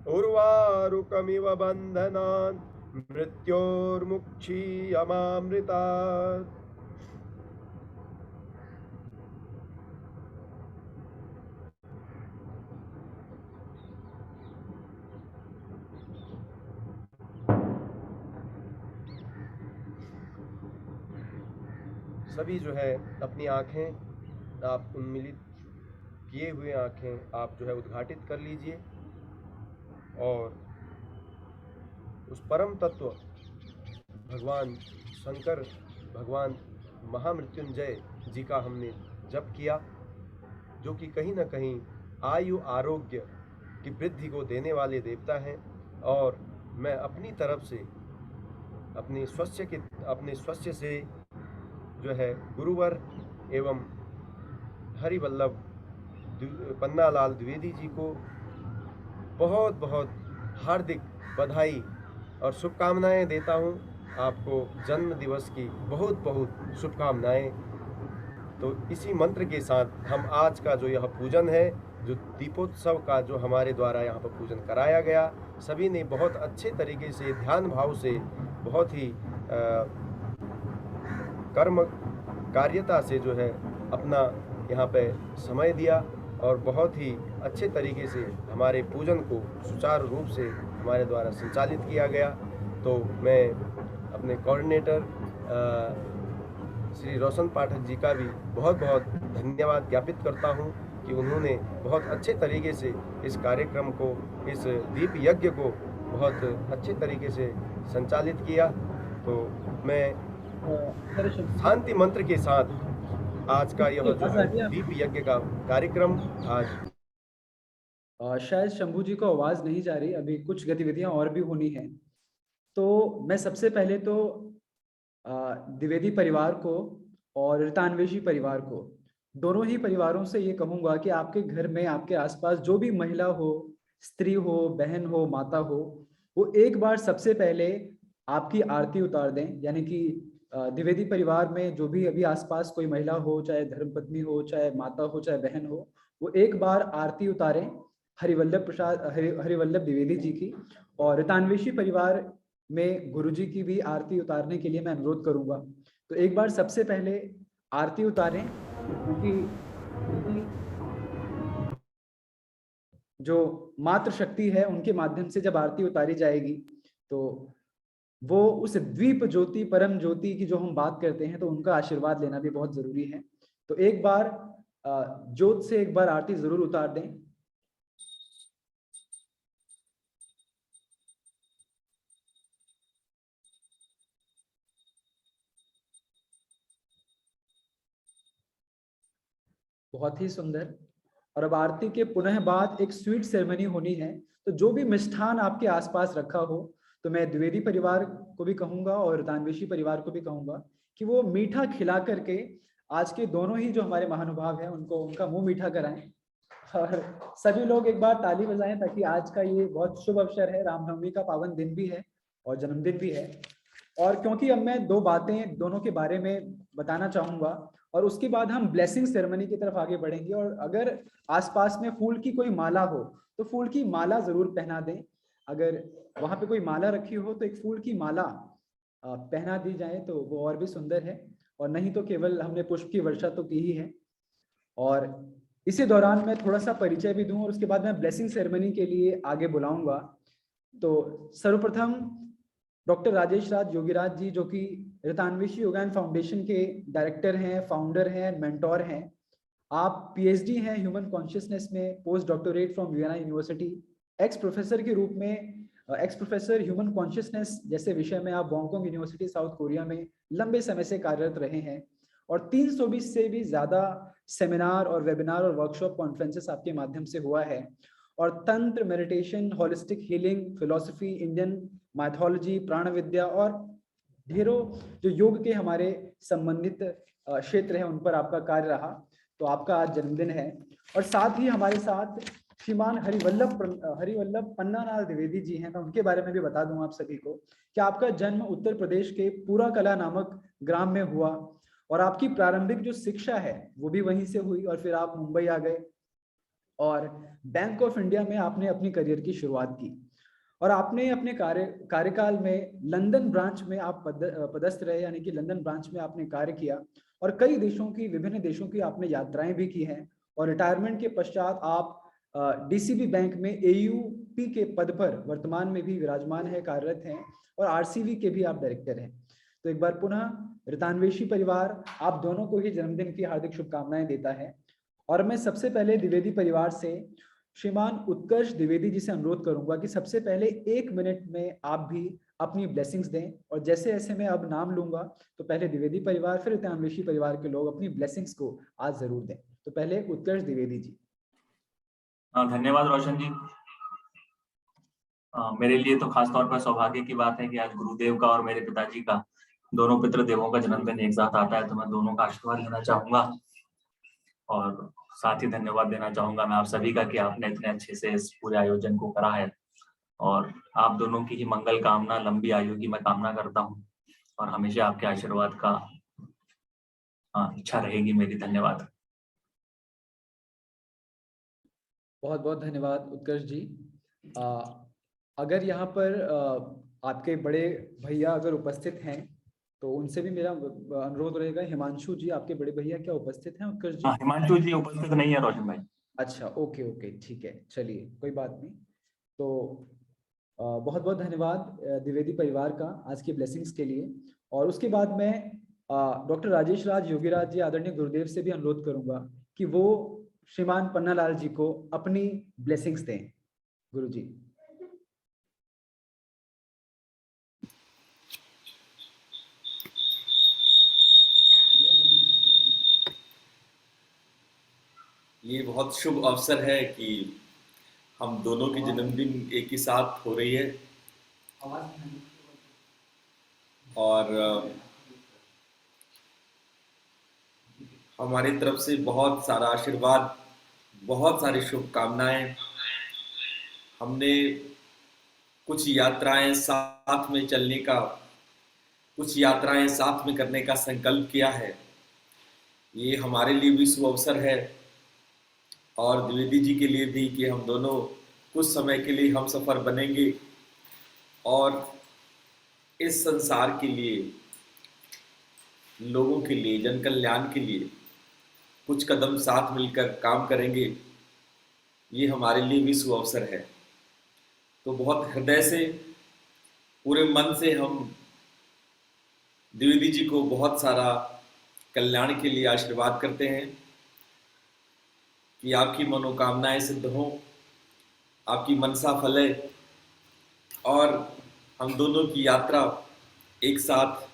उर्वारुकमिव बंधनान् मृत्योर्मुक्षीयमामृतात्। सभी जो है अपनी आँखें आप उन्मीलित किए हुए आँखें आप जो है उद्घाटित कर लीजिए और उस परम तत्व भगवान शंकर भगवान महामृत्युंजय जी का हमने जप किया, जो कि कहीं ना कहीं आयु आरोग्य की वृद्धि को देने वाले देवता हैं। और मैं अपनी तरफ से अपने स्वस्य से जो है गुरुवर एवं हरिवल्लभ पन्नालाल द्विवेदी जी को बहुत बहुत हार्दिक बधाई और शुभकामनाएं देता हूं। आपको जन्म दिवस की बहुत बहुत शुभकामनाएं। तो इसी मंत्र के साथ हम आज का जो यह पूजन है, जो दीपोत्सव का जो हमारे द्वारा यहाँ पर पूजन कराया गया, सभी ने बहुत अच्छे तरीके से ध्यान भाव से बहुत ही कर्म कार्यता से जो है अपना यहाँ पे समय दिया और बहुत ही अच्छे तरीके से हमारे पूजन को सुचारू रूप से हमारे द्वारा संचालित किया गया। तो मैं अपने कोऑर्डिनेटर श्री रोशन पाठक जी का भी बहुत बहुत धन्यवाद ज्ञापित करता हूँ कि उन्होंने बहुत अच्छे तरीके से इस कार्यक्रम को, इस दीप यज्ञ को बहुत अच्छे तरीके से संचालित किया। तो मैं शांति मंत्र के साथ आज का यह जो है दीप यज्ञ का कार्यक्रम आज शायद शंभू जी को आवाज नहीं जा रही, अभी कुछ गतिविधियां और भी होनी है। तो मैं सबसे पहले तो द्विवेदी परिवार को और ऋतान्वेषी परिवार को, दोनों ही परिवारों से ये कहूंगा कि आपके घर में, आपके आसपास जो भी महिला हो, स्त्री हो, बहन हो, माता हो, वो एक बार सबसे पहले आपकी आरती उतार दें। यानी कि द्विवेदी परिवार में जो भी अभी आसपास कोई महिला हो, चाहे धर्मपत्नी हो, चाहे माता हो, चाहे बहन हो, वो एक बार आरती उतारें हरिवल्लभ द्विवेदी जी की। और ऋतान्वेषी परिवार में गुरुजी की भी आरती उतारने के लिए मैं अनुरोध करूंगा। तो एक बार सबसे पहले आरती उतारें, क्योंकि जो मातृ शक्ति है उनके माध्यम से जब आरती उतारी जाएगी तो वो उस द्वीप ज्योति, परम ज्योति की जो हम बात करते हैं, तो उनका आशीर्वाद लेना भी बहुत जरूरी है। तो एक बार ज्योत से एक बार आरती जरूर उतार दें। बहुत ही सुंदर। और अब आरती के पुनः बाद एक स्वीट सेरेमनी होनी है। तो जो भी मिष्ठान आपके आसपास रखा हो, तो मैं द्विवेदी परिवार को भी कहूंगा और ऋतान्वेषी परिवार को भी कहूंगा कि वो मीठा खिला करके आज के दोनों ही जो हमारे महानुभाव हैं उनको उनका मुंह मीठा कराएं। और सभी लोग एक बार ताली बजाएं, ताकि आज का ये बहुत शुभ अवसर है, रामनवमी का पावन दिन भी है और जन्मदिन भी है। और क्योंकि अब मैं दो बातें दोनों के बारे में बताना चाहूंगा और उसके बाद हम ब्लेसिंग सेरेमनी की तरफ आगे बढ़ेंगे। और अगर आसपास में फूल की कोई माला हो तो फूल की माला जरूर पहना दें। अगर वहां पे कोई माला रखी हो तो एक फूल की माला पहना दी जाए तो वो और भी सुंदर है। और नहीं तो केवल हमने पुष्प की वर्षा तो की ही है। और इसी दौरान मैं थोड़ा सा परिचय भी दूं और उसके बाद मैं ब्लेसिंग सेरेमनी के लिए आगे बुलाऊंगा। तो सर्वप्रथम डॉक्टर राजेश राज योगीराज जी, जो कि ऋतान्वेषी योगायन फाउंडेशन के डायरेक्टर हैं, फाउंडर हैं, मेंटोर हैं। आप पीएचडी हैं ह्यूमन कॉन्शियसनेस में, post doctorate from Vienna university, x professor के रूप में, एक्स प्रोफेसर ह्यूमन कॉन्शियसनेस जैसे विषय में आप बॉन्गकोंग यूनिवर्सिटी साउथ कोरिया में लंबे समय से कार्यरत रहे हैं। और 320 से भी ज्यादा सेमिनार और वेबिनार और वर्कशॉप कॉन्फ्रेंसेस आपके माध्यम से हुआ है। और तंत्र, meditation, holistic healing, philosophy, Indian mythology, प्राण विद्या और ढेरों जो योग के हमारे संबंधित क्षेत्र हैं उन पर आपका कार्य रहा। तो आपका आज जन्मदिन है। और साथ ही हमारे साथ श्रीमान हरिवल्लभ पन्नालाल द्विवेदी जी हैं। मैं उनके बारे में भी बता दूं आप सभी को कि आपका जन्म उत्तर प्रदेश के पूरा कला नामक ग्राम में हुआ और आपकी प्रारंभिक जो शिक्षा है वो भी वहीं से हुई। और फिर आप मुंबई आ गए और बैंक ऑफ इंडिया में आपने अपनी करियर की शुरुआत की। और आपने अपने कार्यकाल में लंदन ब्रांच में आप पदस्थ रहे, यानी कि लंदन ब्रांच में आपने कार्य किया और कई देशों की, विभिन्न देशों की आपने यात्राएं भी की हैं। और रिटायरमेंट के पश्चात आप डीसीबी बैंक में एयूपी के पद पर वर्तमान में भी विराजमान है, कार्यरत हैं और आरसीवी के भी आप डायरेक्टर हैं। तो एक बार पुनः ऋतान्वेषी परिवार आप दोनों को ही जन्मदिन की हार्दिक शुभकामनाएं देता है। और मैं सबसे पहले द्विवेदी परिवार से श्रीमान उत्कर्ष द्विवेदी जी से अनुरोध करूंगा कि सबसे पहले 1 मिनट में आप भी अपनी ब्लेसिंग्स दें। और जैसे जैसे मैं अब नाम लूंगा तो पहले द्विवेदी परिवार फिर ऋतान्वेषी परिवार के लोग अपनी ब्लेसिंग्स को आज जरूर दें। तो पहले उत्कर्ष द्विवेदी जी। धन्यवाद रोशन जी। मेरे लिए तो खास तौर पर सौभाग्य की बात है कि आज गुरुदेव का और मेरे पिताजी का, दोनों पितृदेवों का जन्मदिन एक साथ आता है। तो मैं दोनों का आशीर्वाद लेना चाहूंगा और साथ ही धन्यवाद देना चाहूंगा मैं आप सभी का कि आपने इतने अच्छे से इस पूरे आयोजन को करा है। और आप दोनों की ही मंगल कामना, लंबी आयु की मैं कामना करता हूँ और हमेशा आपके आशीर्वाद का इच्छा रहेगी मेरी। धन्यवाद। बहुत बहुत धन्यवाद उत्कर्ष जी। अगर यहाँ पर आपके बड़े भैया अगर उपस्थित हैं तो उनसे भी मेरा अनुरोध रहेगा। हिमांशु जी, आपके बड़े भैया क्या उपस्थित हैं? उत्कर्ष जी? हाँ, हिमांशु जी उपस्थित नहीं है रोशन भाई। अच्छा, ओके ओके, ठीक है, चलिए कोई बात नहीं। तो बहुत बहुत धन्यवाद द्विवेदी परिवार का आज की ब्लेसिंग्स के लिए। और उसके बाद मैं डॉक्टर राजेश राज योगीराज जी आदरणीय गुरुदेव से भी अनुरोध करूंगा कि वो श्रीमान पन्नालाल जी को अपनी ब्लेसिंग्स दें। गुरु जी। ये बहुत शुभ अवसर है कि हम दोनों की जन्मदिन एक ही साथ हो रही है और हमारी तरफ से बहुत सारा आशीर्वाद, बहुत सारी शुभकामनाएं। हमने कुछ यात्राएं साथ में चलने का, कुछ यात्राएं साथ में करने का संकल्प किया है। ये हमारे लिए भी शुभ अवसर है और द्विवेदी जी के लिए भी कि हम दोनों कुछ समय के लिए हम सफर बनेंगे और इस संसार के लिए, लोगों के लिए, जन कल्याण के लिए कुछ कदम साथ मिलकर काम करेंगे। ये हमारे लिए भी शुभ अवसर है। तो बहुत हृदय से, पूरे मन से हम द्विवेदी जी को बहुत सारा कल्याण के लिए आशीर्वाद करते हैं कि आपकी मनोकामनाएं सिद्ध हों, आपकी मनसा फले और हम दोनों की यात्रा एक साथ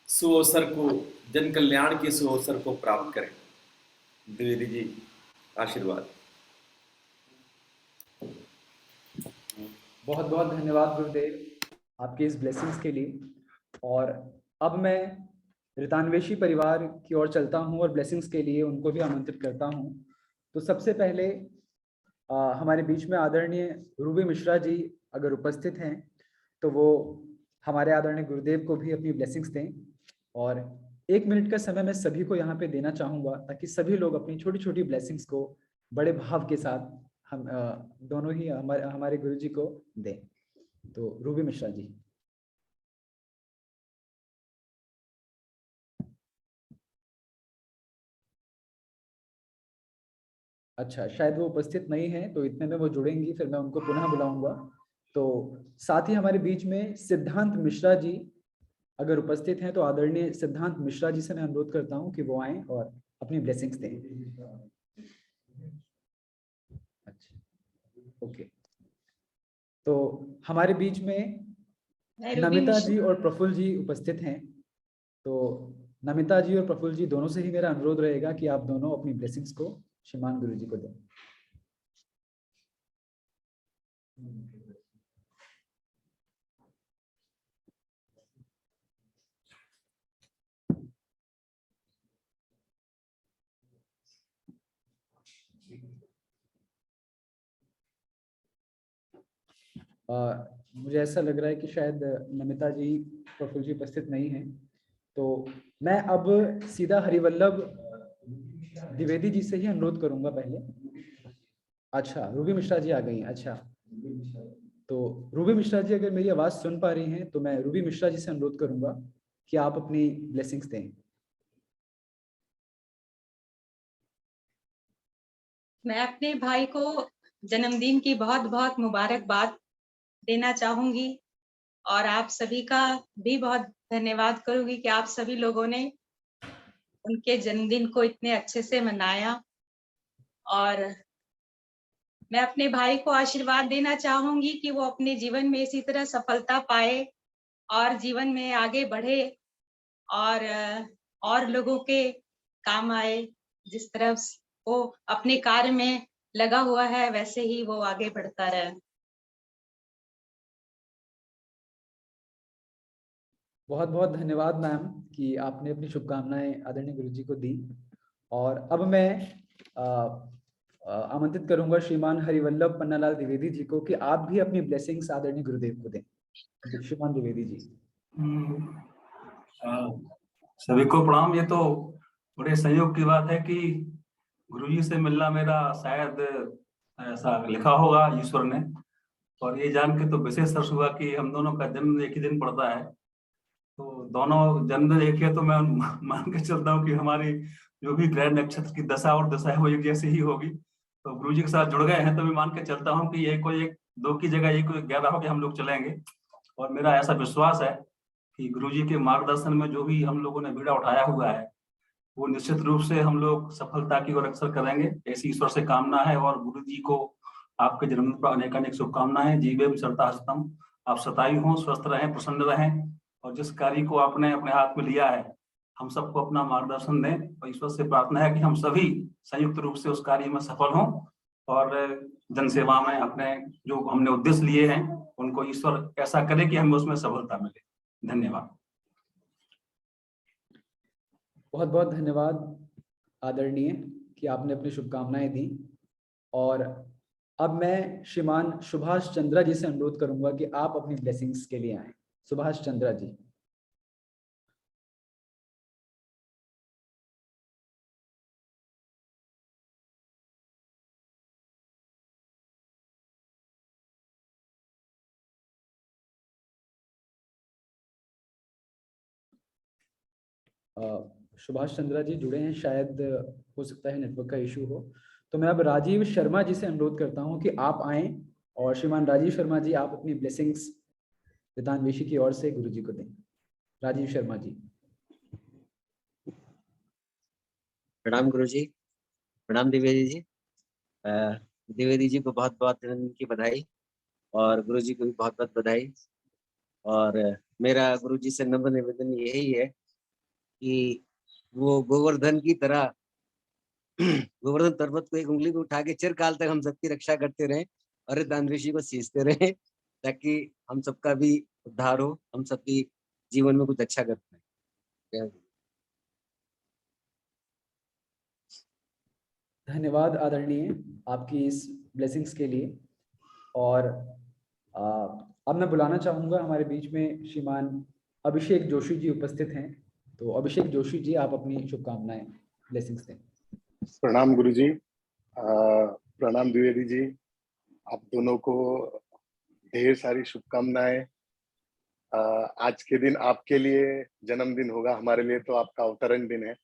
सुअवसर को, जन कल्याण के सुअवसर को प्राप्त करें। द्विवेदी जी, आशीर्वाद। बहुत बहुत धन्यवाद गुरुदेव आपके इस ब्लेसिंग्स के लिए। और अब मैं रितान्वेशी परिवार की ओर चलता हूं और ब्लेसिंग्स के लिए उनको भी आमंत्रित करता हूं। तो सबसे पहले हमारे बीच में आदरणीय रूबी मिश्रा जी अगर उपस्थित हैं तो वो हमारे आदरणीय गुरुदेव को भी अपनी ब्लेसिंग्स दें। और 1 मिनट का समय मैं सभी को यहाँ पे देना चाहूँगा ताकि सभी लोग अपनी छोटी छोटी ब्लेसिंग्स को बड़े भाव के साथ हम दोनों ही हमारे गुरु जी को दें। तो रूबी मिश्रा जी। अच्छा, शायद वो उपस्थित नहीं है, तो इतने में वो जुड़ेंगी, फिर मैं उनको पुनः बुलाऊंगा। तो साथ ही हमारे बीच में सिद्धांत मिश्रा जी अगर उपस्थित हैं तो आदरणीय सिद्धांत मिश्रा जी से मैं अनुरोध करता हूं कि वो आएं और अपनी ब्लेसिंग्स दें। अच्छा, ओके। तो हमारे बीच में नमिता जी और प्रफुल्ल जी उपस्थित हैं। तो नमिता जी और प्रफुल्ल जी दोनों से ही मेरा अनुरोध रहेगा कि आप दोनों अपनी ब्लेसिंग्स को श्रीमान गुरु जी को दें। मुझे ऐसा लग रहा है कि शायद नमिता जी, प्रफुल्ल जी उपस्थित नहीं हैं। तो मैं अब सीधा हरिवल्लभ द्विवेदी जी से ही अनुरोध करूंगा पहले। अच्छा, रूबी मिश्रा जी आ गई हैं। अच्छा, तो रूबी मिश्रा जी अगर मेरी आवाज सुन पा रही हैं तो मैं रूबी मिश्रा जी से अनुरोध करूंगा कि आप अपनी ब्लेसिंग्स दें। मैं अपने भाई को जन्मदिन की बहुत बहुत मुबारकबाद देना चाहूंगी और आप सभी का भी बहुत धन्यवाद करूंगी कि आप सभी लोगों ने उनके जन्मदिन को इतने अच्छे से मनाया। और मैं अपने भाई को आशीर्वाद देना चाहूंगी कि वो अपने जीवन में इसी तरह सफलता पाए और जीवन में आगे बढ़े और लोगों के काम आए। जिस तरह वो अपने कार्य में लगा हुआ है वैसे ही वो आगे बढ़ता रहे। बहुत बहुत धन्यवाद मैम कि आपने अपनी शुभकामनाएं आदरणीय गुरु जी को दी। और अब मैं आमंत्रित करूंगा श्रीमान हरिवल्लभ पन्नालाल द्विवेदी जी को कि आप भी अपनी ब्लेसिंग्स आदरणीय गुरुदेव को दें। श्रीमान द्विवेदी जी। सभी को प्रणाम। ये तो बड़े संयोग की बात है कि गुरुजी से मिलना मेरा शायद ऐसा लिखा होगा ईश्वर ने, और ये जान के तो विशेष हर्ष हुआ कि हम दोनों का जन्म एक ही दिन पड़ता है। तो दोनों जन्म एक है, तो मैं मान के चलता हूँ कि हमारी जो भी ग्रह नक्षत्र की दशा और दशा है वो एक जैसी ही होगी। तो गुरु जी के साथ जुड़ गए हैं, तो मैं मान के चलता हूँ कि ये कोई एक दो की जगह ये कोई 11 होके हम लोग चलेंगे। और मेरा ऐसा विश्वास है कि गुरु जी के मार्गदर्शन में जो भी हम लोगों ने बीड़ा उठाया हुआ है वो निश्चित रूप से हम लोग सफलता की ओर अग्रसर करेंगे, ऐसी ईश्वर से कामना है। और गुरु जी को आपके जन्मदिन पर अनेक अनेक शुभकामनाएं। जीवे सरता हस्तम, आप शतायु हों, स्वस्थ रहें, प्रसन्न रहें, और जिस कार्य को आपने अपने हाथ में लिया है हम सबको अपना मार्गदर्शन दें। और ईश्वर से प्रार्थना है कि हम सभी संयुक्त रूप से उस कार्य में सफल हों और जनसेवा में अपने जो हमने उद्देश्य लिए हैं उनको ईश्वर ऐसा करे कि हमें उसमें सफलता मिले। धन्यवाद। बहुत बहुत धन्यवाद आदरणीय कि आपने अपनी शुभकामनाएं दी। और अब मैं श्रीमान सुभाष चंद्रा जी से अनुरोध करूंगा कि आप अपनी ब्लेसिंग्स के लिए आए। सुभाष चंद्रा जी। सुभाष चंद्रा जी जुड़े हैं, शायद हो सकता है नेटवर्क का इशू हो। तो मैं अब राजीव शर्मा जी से अनुरोध करता हूं कि आप आएं और श्रीमान राजीव शर्मा जी आप अपनी ब्लेसिंग्स विधानवेशी की ओर से गुरु जी को दें। राजीव शर्मा जी। प्रणाम गुरु जी, प्रणाम द्विवेदी जी। द्विवेदी जी को बहुत बहुत जन्मदिन की बधाई और गुरु जी को भी बहुत बहुत बधाई। और मेरा गुरु जी से नम्र निवेदन यही है कि वो गोवर्धन की तरह गोवर्धन पर्वत को एक उंगली को उठा के चिरकाल तक हम सबकी रक्षा करते रहें और दानवेशी को सींचते रहें, ताकि हम सबका भी उद्धार हो, हम सबकी जीवन में कुछ अच्छा कर पाए। धन्यवाद आदरणीय आपकी इस ब्लेसिंग्स के लिए। और अब मैं बुलाना चाहूंगा हमारे बीच में श्रीमान अभिषेक जोशी जी उपस्थित हैं। तो अभिषेक जोशी जी आप अपनी शुभकामनाएं ब्लेसिंग्स दें। प्रणाम गुरु जी, प्रणाम द्विवेदी जी। आप दोनों को ढेर सारी शुभकामनाएं। आज के दिन आपके लिए जन्मदिन होगा, हमारे लिए तो आपका अवतरण दिन है।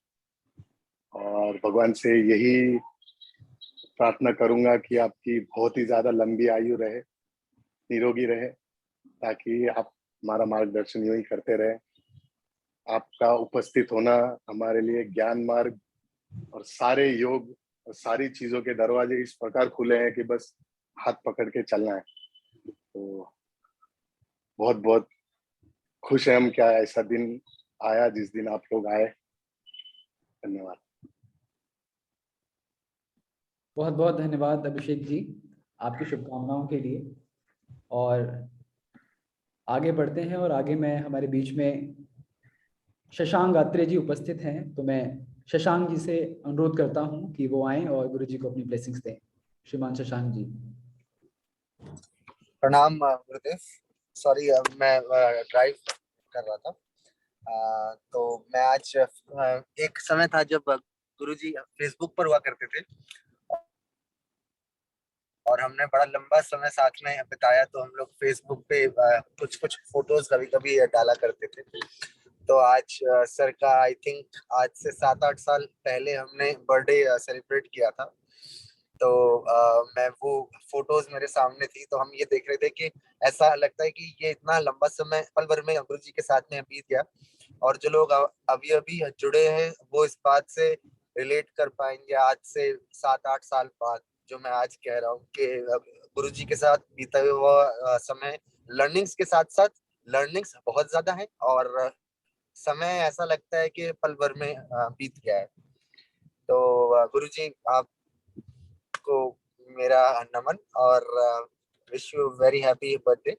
और भगवान से यही प्रार्थना करूंगा कि आपकी बहुत ही ज्यादा लंबी आयु रहे, निरोगी रहे, ताकि आप हमारा मार्गदर्शन यूं ही करते रहे। आपका उपस्थित होना हमारे लिए ज्ञान मार्ग और सारे योग और सारी चीजों के दरवाजे इस प्रकार खुले हैं कि बस हाथ पकड़ के चलना है। तो बहुत बहुत खुश है हम क्या ऐसा दिन आया जिस दिन आप लोग आए। धन्यवाद। बहुत बहुत धन्यवाद अभिषेक जी आपकी शुभकामनाओं के लिए। और आगे बढ़ते हैं और आगे मैं हमारे बीच में शशांक आत्रेय जी उपस्थित हैं। तो मैं शशांक जी से अनुरोध करता हूं कि वो आएं और गुरु जी को अपनी ब्लेसिंग्स दें। श्रीमान शशांक जी। प्रणाम गुरुदेव। सॉरी मैं ड्राइव कर रहा था। तो मैं आज एक समय था जब गुरुजी फेसबुक पर हुआ करते थे और हमने बड़ा लंबा समय साथ में बिताया। तो हम लोग फेसबुक पे कुछ कुछ फोटोज कभी कभी डाला करते थे। तो आज सर का आई थिंक आज से 7-8 साल पहले हमने बर्थडे सेलिब्रेट किया था। तो मैं वो फोटोज मेरे सामने थी, तो हम ये देख रहे थे कि ऐसा लगता है कि ये इतना लंबा समय पल भर में गुरु जी के साथ में बीत गया। और जो लोग अभी अभी जुड़े हैं वो इस बात से रिलेट कर पाएंगे आज से 7-8 साल बाद जो मैं आज कह रहा हूँ कि गुरु जी के साथ बीता हुआ समय लर्निंग्स के साथ साथ लर्निंग्स बहुत ज्यादा है और समय ऐसा लगता है कि पल भर में बीत गया है। तो गुरु जी आपको मेरा नमन और wish you very happy birthday.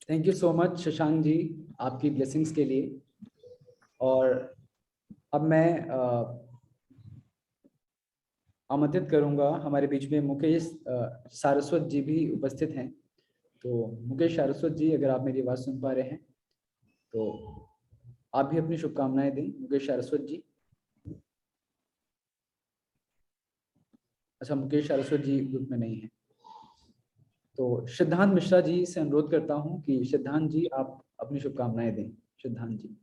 Thank you so much Shashank ji आपकी ब्लेसिंग्स के लिए। और अब मैं आमंत्रित करूंगा, हमारे बीच में मुकेश सारस्वत जी भी उपस्थित हैं। तो मुकेश सारस्वत जी अगर आप मेरी आवाज़ सुन पा रहे हैं तो आप भी अपनी शुभकामनाएं दें। मुकेश सारस्वत जी। अच्छा, मुकेश सारस्वत जी ग्रुप में नहीं है। तो सिद्धांत मिश्रा जी से अनुरोध करता हूं कि सिद्धांत जी आप अपनी शुभकामनाएं दें। सिद्धांत जी।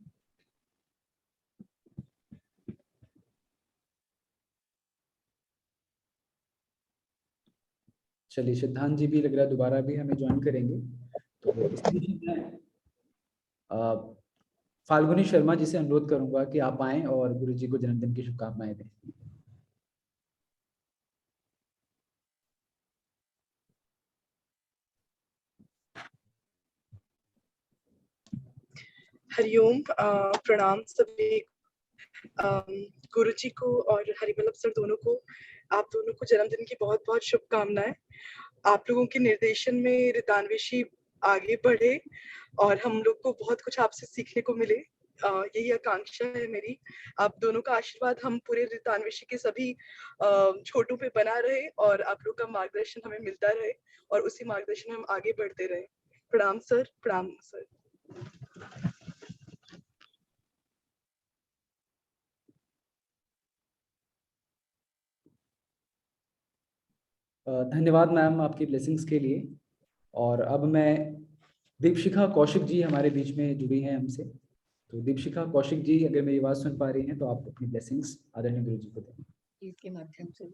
चलिए, सिद्धांत जी भी लग रहा है दोबारा भी हमें ज्वाइन करेंगे। तो इस बीच में फाल्गुनी शर्मा जी से अनुरोध करूंगा कि आप आएं और गुरु जी को जन्मदिन की शुभकामनाएं दें। हरिओम। प्रणाम सभी गुरु जी को और हरिवल्लभ सर दोनों को, आप दोनों को जन्मदिन की बहुत बहुत शुभकामनाएं। आप लोगों के निर्देशन में रितान्वेशी आगे बढ़े और हम लोग को बहुत कुछ आपसे सीखने को मिले, यही आकांक्षा है मेरी। आप दोनों का आशीर्वाद हम पूरे रितान्वेशी के सभी छोटों पे बना रहे और आप लोग का मार्गदर्शन हमें मिलता रहे और उसी मार्गदर्शन में हम आगे बढ़ते रहे। प्रणाम सर। प्रणाम सर। धन्यवाद मैम आपकी ब्लेसिंग्स के लिए। और अब मैं दीपशिखा कौशिक जी हमारे बीच में जुड़ी हैं हमसे। तो दीपशिखा कौशिक जी, अगर मेरी आवाज सुन पा रही हैं तो आप अपनी ब्लेसिंग्स आदरणीय गुरु जी को दें। इसके माध्यम से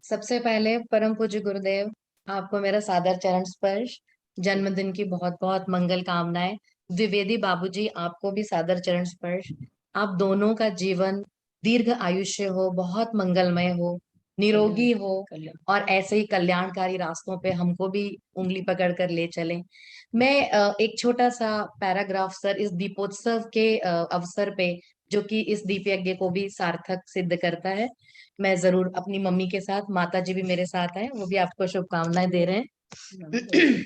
सबसे पहले परम पूज्य गुरुदेव, आपको मेरा सादर चरण स्पर्श। जन्मदिन की बहुत बहुत मंगल कामनाएं। द्विवेदी बाबूजी, आपको भी सादर चरण स्पर्श। आप दोनों का जीवन दीर्घ आयुष्य हो, बहुत मंगलमय हो, निरोगी हो और ऐसे ही कल्याणकारी रास्तों पे हमको भी उंगली पकड़ कर ले चलें। मैं एक छोटा सा पैराग्राफ सर इस दीपोत्सव के अवसर पे, जो कि इस दीप यज्ञ को भी सार्थक सिद्ध करता है, मैं जरूर अपनी मम्मी के साथ, माता जी भी मेरे साथ हैं, वो भी आपको शुभकामनाएं दे रहे हैं।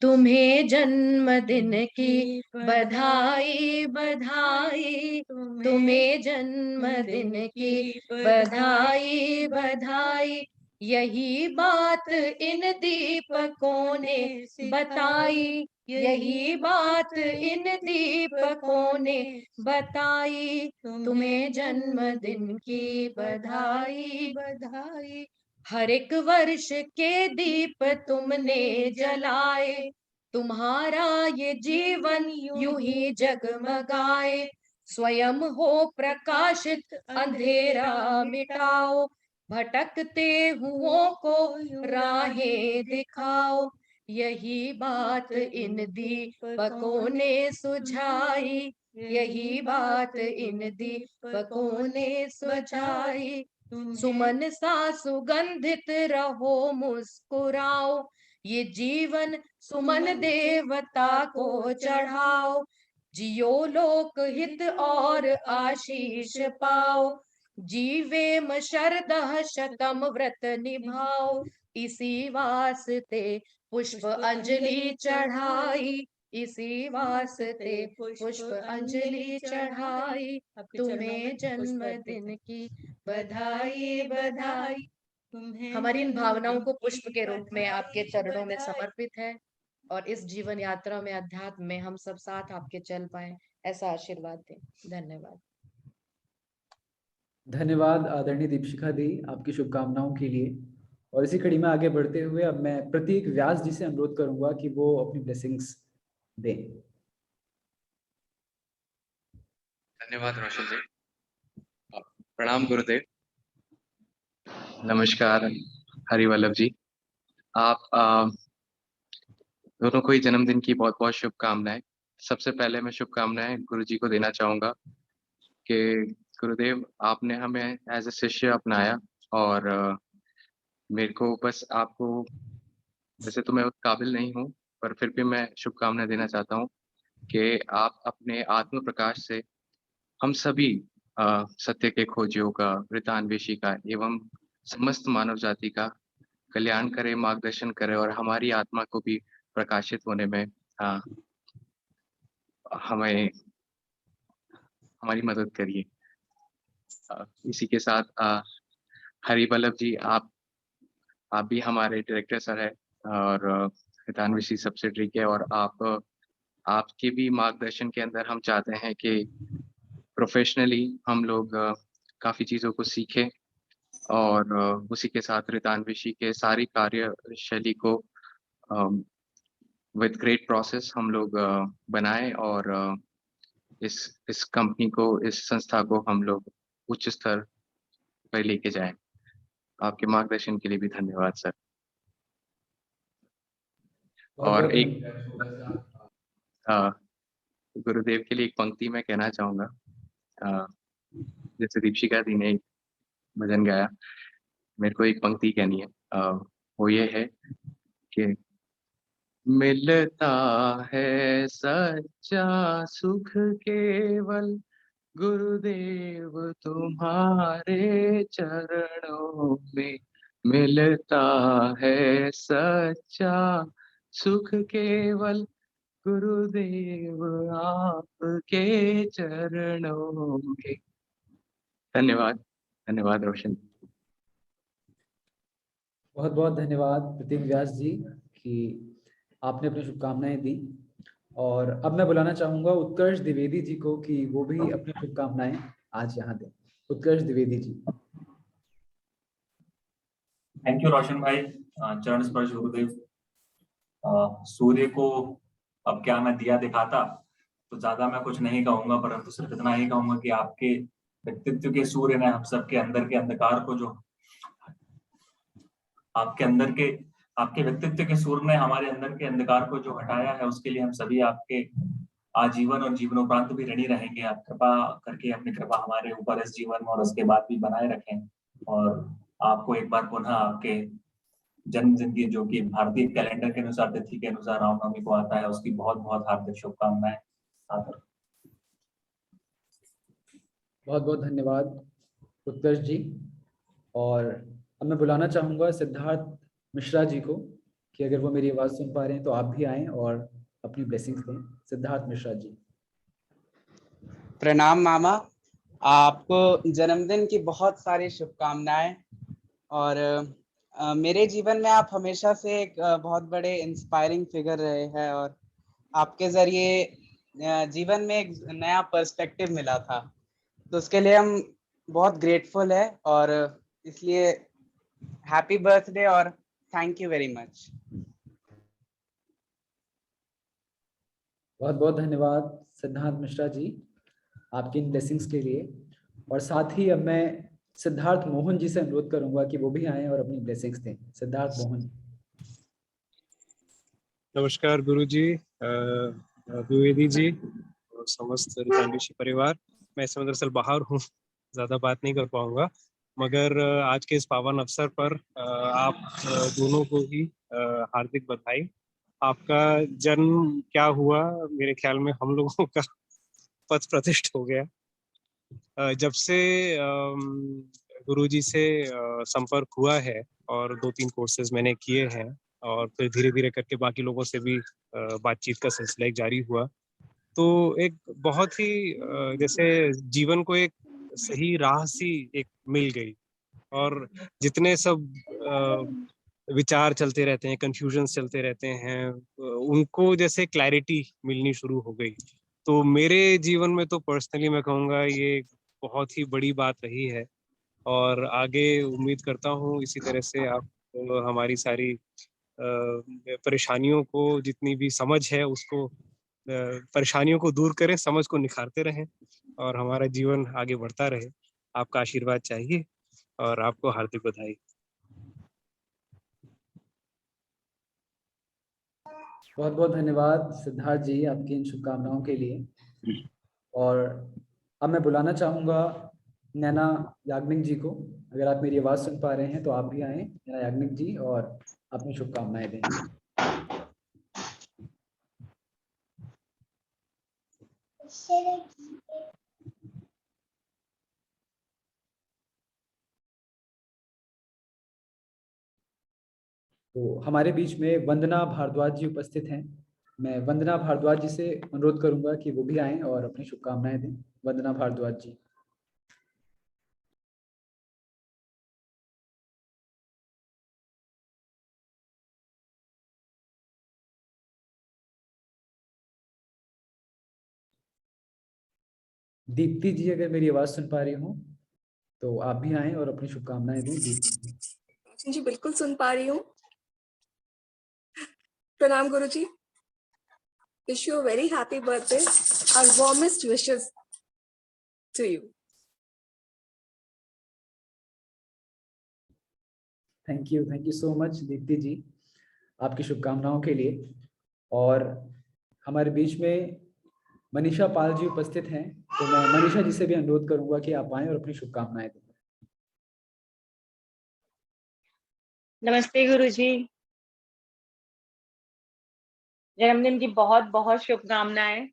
तुम्हें जन्मदिन की बधाई बधाई, तुम्हें जन्मदिन की बधाई बधाई, यही बात इन दीपकों ने बताई, यही बात इन दीपकों ने बताई, तुम्हें जन्मदिन की बधाई बधाई। हर एक वर्ष के दीप तुमने जलाए, तुम्हारा ये जीवन यूं ही जगमगाए, स्वयं हो प्रकाशित अंधेरा मिटाओ, भटकते हुओं को राहें दिखाओ, यही बात इन दीपकों ने सुझाई, यही बात इन दीपकों ने सुझाई। सुमन सा सुगंधित रहो मुस्कुराओ, ये जीवन सुमन देवता को चढ़ाओ, जियो लोक हित और आशीष पाओ, जीवेम शरदः शतम व्रत निभाओ, इसी वास्ते पुष्प अंजलि चढ़ाई, इसी वास्ते पुष्प अंजलि चढ़ाई, तुम्हें जन्मदिन की बधाई बधाई। हमारी इन भावनाओं को पुष्प के रूप में आपके चरणों में समर्पित है और इस जीवन यात्रा में, अध्यात्म में हम सब साथ आपके चल पाए, ऐसा आशीर्वाद दें। धन्यवाद। धन्यवाद आदरणीय दीपशिखा दी आपकी शुभकामनाओं के लिए। और इसी कड़ी में आगे बढ़ते हुए अब मैं प्रतीक व्यास जी से अनुरोध करूंगा कि वो अपनी ब्लेसिंग्स दें। धन्यवाद रोशन जी। प्रणाम गुरुदेव। नमस्कार हरिवल्लभ जी। आप दोनों को ही जन्मदिन की बहुत बहुत शुभकामनाएं। सबसे पहले मैं शुभकामनाएं गुरु जी को देना चाहूंगा कि गुरुदेव, आपने हमें एज ए शिष्य अपनाया और मेरे को बस आपको, वैसे तो मैं उस काबिल नहीं हूँ, पर फिर भी मैं शुभकामनाएं देना चाहता हूँ कि आप अपने आत्म प्रकाश से हम सभी सत्य के खोजियों का, वृतान्वेषी का एवं समस्त मानव जाति का कल्याण करे, मार्गदर्शन करे और हमारी आत्मा को भी प्रकाशित होने में हमें हमारी मदद करिए। इसी के साथ हरिवल्लभ जी, आप भी हमारे डायरेक्टर सर है और वृतान्वेषी सब्सिडरी के, और आपके भी मार्गदर्शन के अंदर हम चाहते हैं कि प्रोफेशनली हम लोग काफ़ी चीज़ों को सीखें और उसी के साथ रितान्विशी के सारी कार्यशैली को विद ग्रेट प्रोसेस हम लोग बनाए और इस कंपनी को, इस संस्था को हम लोग उच्च स्तर पर लेके जाएं। आपके मार्गदर्शन के लिए भी धन्यवाद सर। और एक गुरुदेव के लिए एक पंक्ति मैं कहना चाहूंगा। जैसे दीपशिका दी ने भजन गाया, मेरे को एक पंक्ति कहनी है। वो ये है कि मिलता है सच्चा सुख केवल गुरुदेव तुम्हारे चरणों में, मिलता है सच्चा सुख केवल गुरुदेव आपके चरणों में। धन्यवाद, धन्यवाद रोशन। बहुत बहुत धन्यवाद प्रतीक व्यास जी कि आपने अपनी शुभकामनाएं दी। और अब मैं बुलाना चाहूंगा उत्कर्ष द्विवेदी जी को कि वो भी अपनी शुभकामनाएं आज यहाँ दें। उत्कर्ष द्विवेदी जी। थैंक यू रोशन भाई। चरण स्पर्श गुरुदेव। सूर्य को अब क्या मैं दिया दिखाता, तो ज्यादा मैं कुछ नहीं कहूंगा, परंतु सिर्फ इतना ही कहूंगा कि आपके व्यक्तित्व के सूर्य ने हम सबके अंदर के अंधकार को, जो आपके व्यक्तित्व के सूर्य ने हमारे अंदर के अंधकार को जो हटाया है, उसके लिए हम सभी आपके आजीवन और जीवनोपरांत भी ऋणी रहेंगे। आप कृपा करके अपनी कृपा हमारे ऊपर इस जीवन में और उसके बाद भी बनाए रखें। और आपको एक बार पुनः आपके जन्मदिन की, जो कि भारतीय कैलेंडर के अनुसार तिथि के अनुसार रामनवमी को आता है, उसकी बहुत बहुत हार्दिक शुभकामनाएं। बहुत बहुत धन्यवाद उत्कर्ष जी। और अब मैं बुलाना चाहूंगा सिद्धार्थ मिश्रा जी को कि अगर वो मेरी आवाज सुन पा रहे हैं तो आप भी आएं और अपनी ब्लेसिंग्स दें। सिद्धार्थ मिश्रा जी। प्रणाम मामा, आपको जन्मदिन की बहुत सारी शुभकामनाएं। और मेरे जीवन में आप हमेशा से एक बहुत बड़े इंस्पायरिंग फिगर रहे हैं और आपके जरिए जीवन में एक नया पर्सपेक्टिव मिला था, तो उसके लिए हम बहुत ग्रेटफुल है। और इसलिए हैप्पी बर्थडे और थैंक यू वेरी मच। बहुत बहुत धन्यवाद सिद्धार्थ मिश्रा जी आपकी इन ब्लेसिंग्स के लिए। और साथ ही अब मैं सिद्धार्थ मोहन जी से अनुरोध करूंगा कि वो भी आएं और अपनी ब्लेसिंग्स दें। सिद्धार्थ मोहन। नमस्कार गुरु जी, द्विवेदी जी और समस्त रितान्विशी परिवार। मैं इस समय दरअसल बाहर हूँ, ज़्यादा बात नहीं कर पाऊंगा, मगर आज के इस पावन अवसर पर आप दोनों को ही हार्दिक बधाई। आपका जन्म क्या हुआ, मेरे ख्याल में हम लोगों का पथ प्रतिष्ठ हो गया। जब से गुरुजी से संपर्क हुआ है और 2-3 कोर्सेज मैंने किए हैं और फिर धीरे धीरे करके बाकी लोगों से भी बातचीत का सिलसिला एक जारी हुआ, तो एक बहुत ही जैसे जीवन को एक सही राह सी एक मिल गई। और जितने सब विचार चलते रहते हैं, कंफ्यूजन्स चलते रहते हैं, उनको जैसे क्लैरिटी मिलनी शुरू हो गई। तो मेरे जीवन में तो पर्सनली मैं कहूँगा ये बहुत ही बड़ी बात रही है। और आगे उम्मीद करता हूँ इसी तरह से आप हमारी सारी परेशानियों को, जितनी भी समझ है उसको, परेशानियों को दूर करें, समझ को निखारते रहें और हमारा जीवन आगे बढ़ता रहे। आपका आशीर्वाद चाहिए और आपको हार्दिक बधाई। बहुत बहुत धन्यवाद सिद्धार्थ जी आपकी इन शुभकामनाओं के लिए। और अब मैं बुलाना चाहूंगा नैना याग्निक जी को। अगर आप मेरी आवाज सुन पा रहे हैं तो आप भी आएं नैना याग्निक जी और अपनी शुभकामनाएं दें। तो हमारे बीच में वंदना भारद्वाज जी उपस्थित हैं। मैं वंदना भारद्वाज जी से अनुरोध करूंगा कि वो भी आएं और अपनी शुभकामनाएं दें। वंदना भारद्वाज जी। दीप्ति जी अगर मेरी आवाज सुन पा रही हो तो आप भी आएं और अपनी शुभकामनाएं दें। दीप्ति जी बिल्कुल सुन पा रही हूँ। प्रणाम गुरुजी। Wish you a very happy birthday. Our warmest wishes to you. Thank you so much Deepti ji आपकी शुभकामनाओं के लिए। और हमारे बीच में मनीषा पाल जी उपस्थित हैं, तो मैं मनीषा जी से भी अनुरोध करूंगा कि आप आएं और अपनी शुभकामनाएं दें। नमस्ते गुरुजी। जन्मदिन की बहुत बहुत शुभकामनाएं।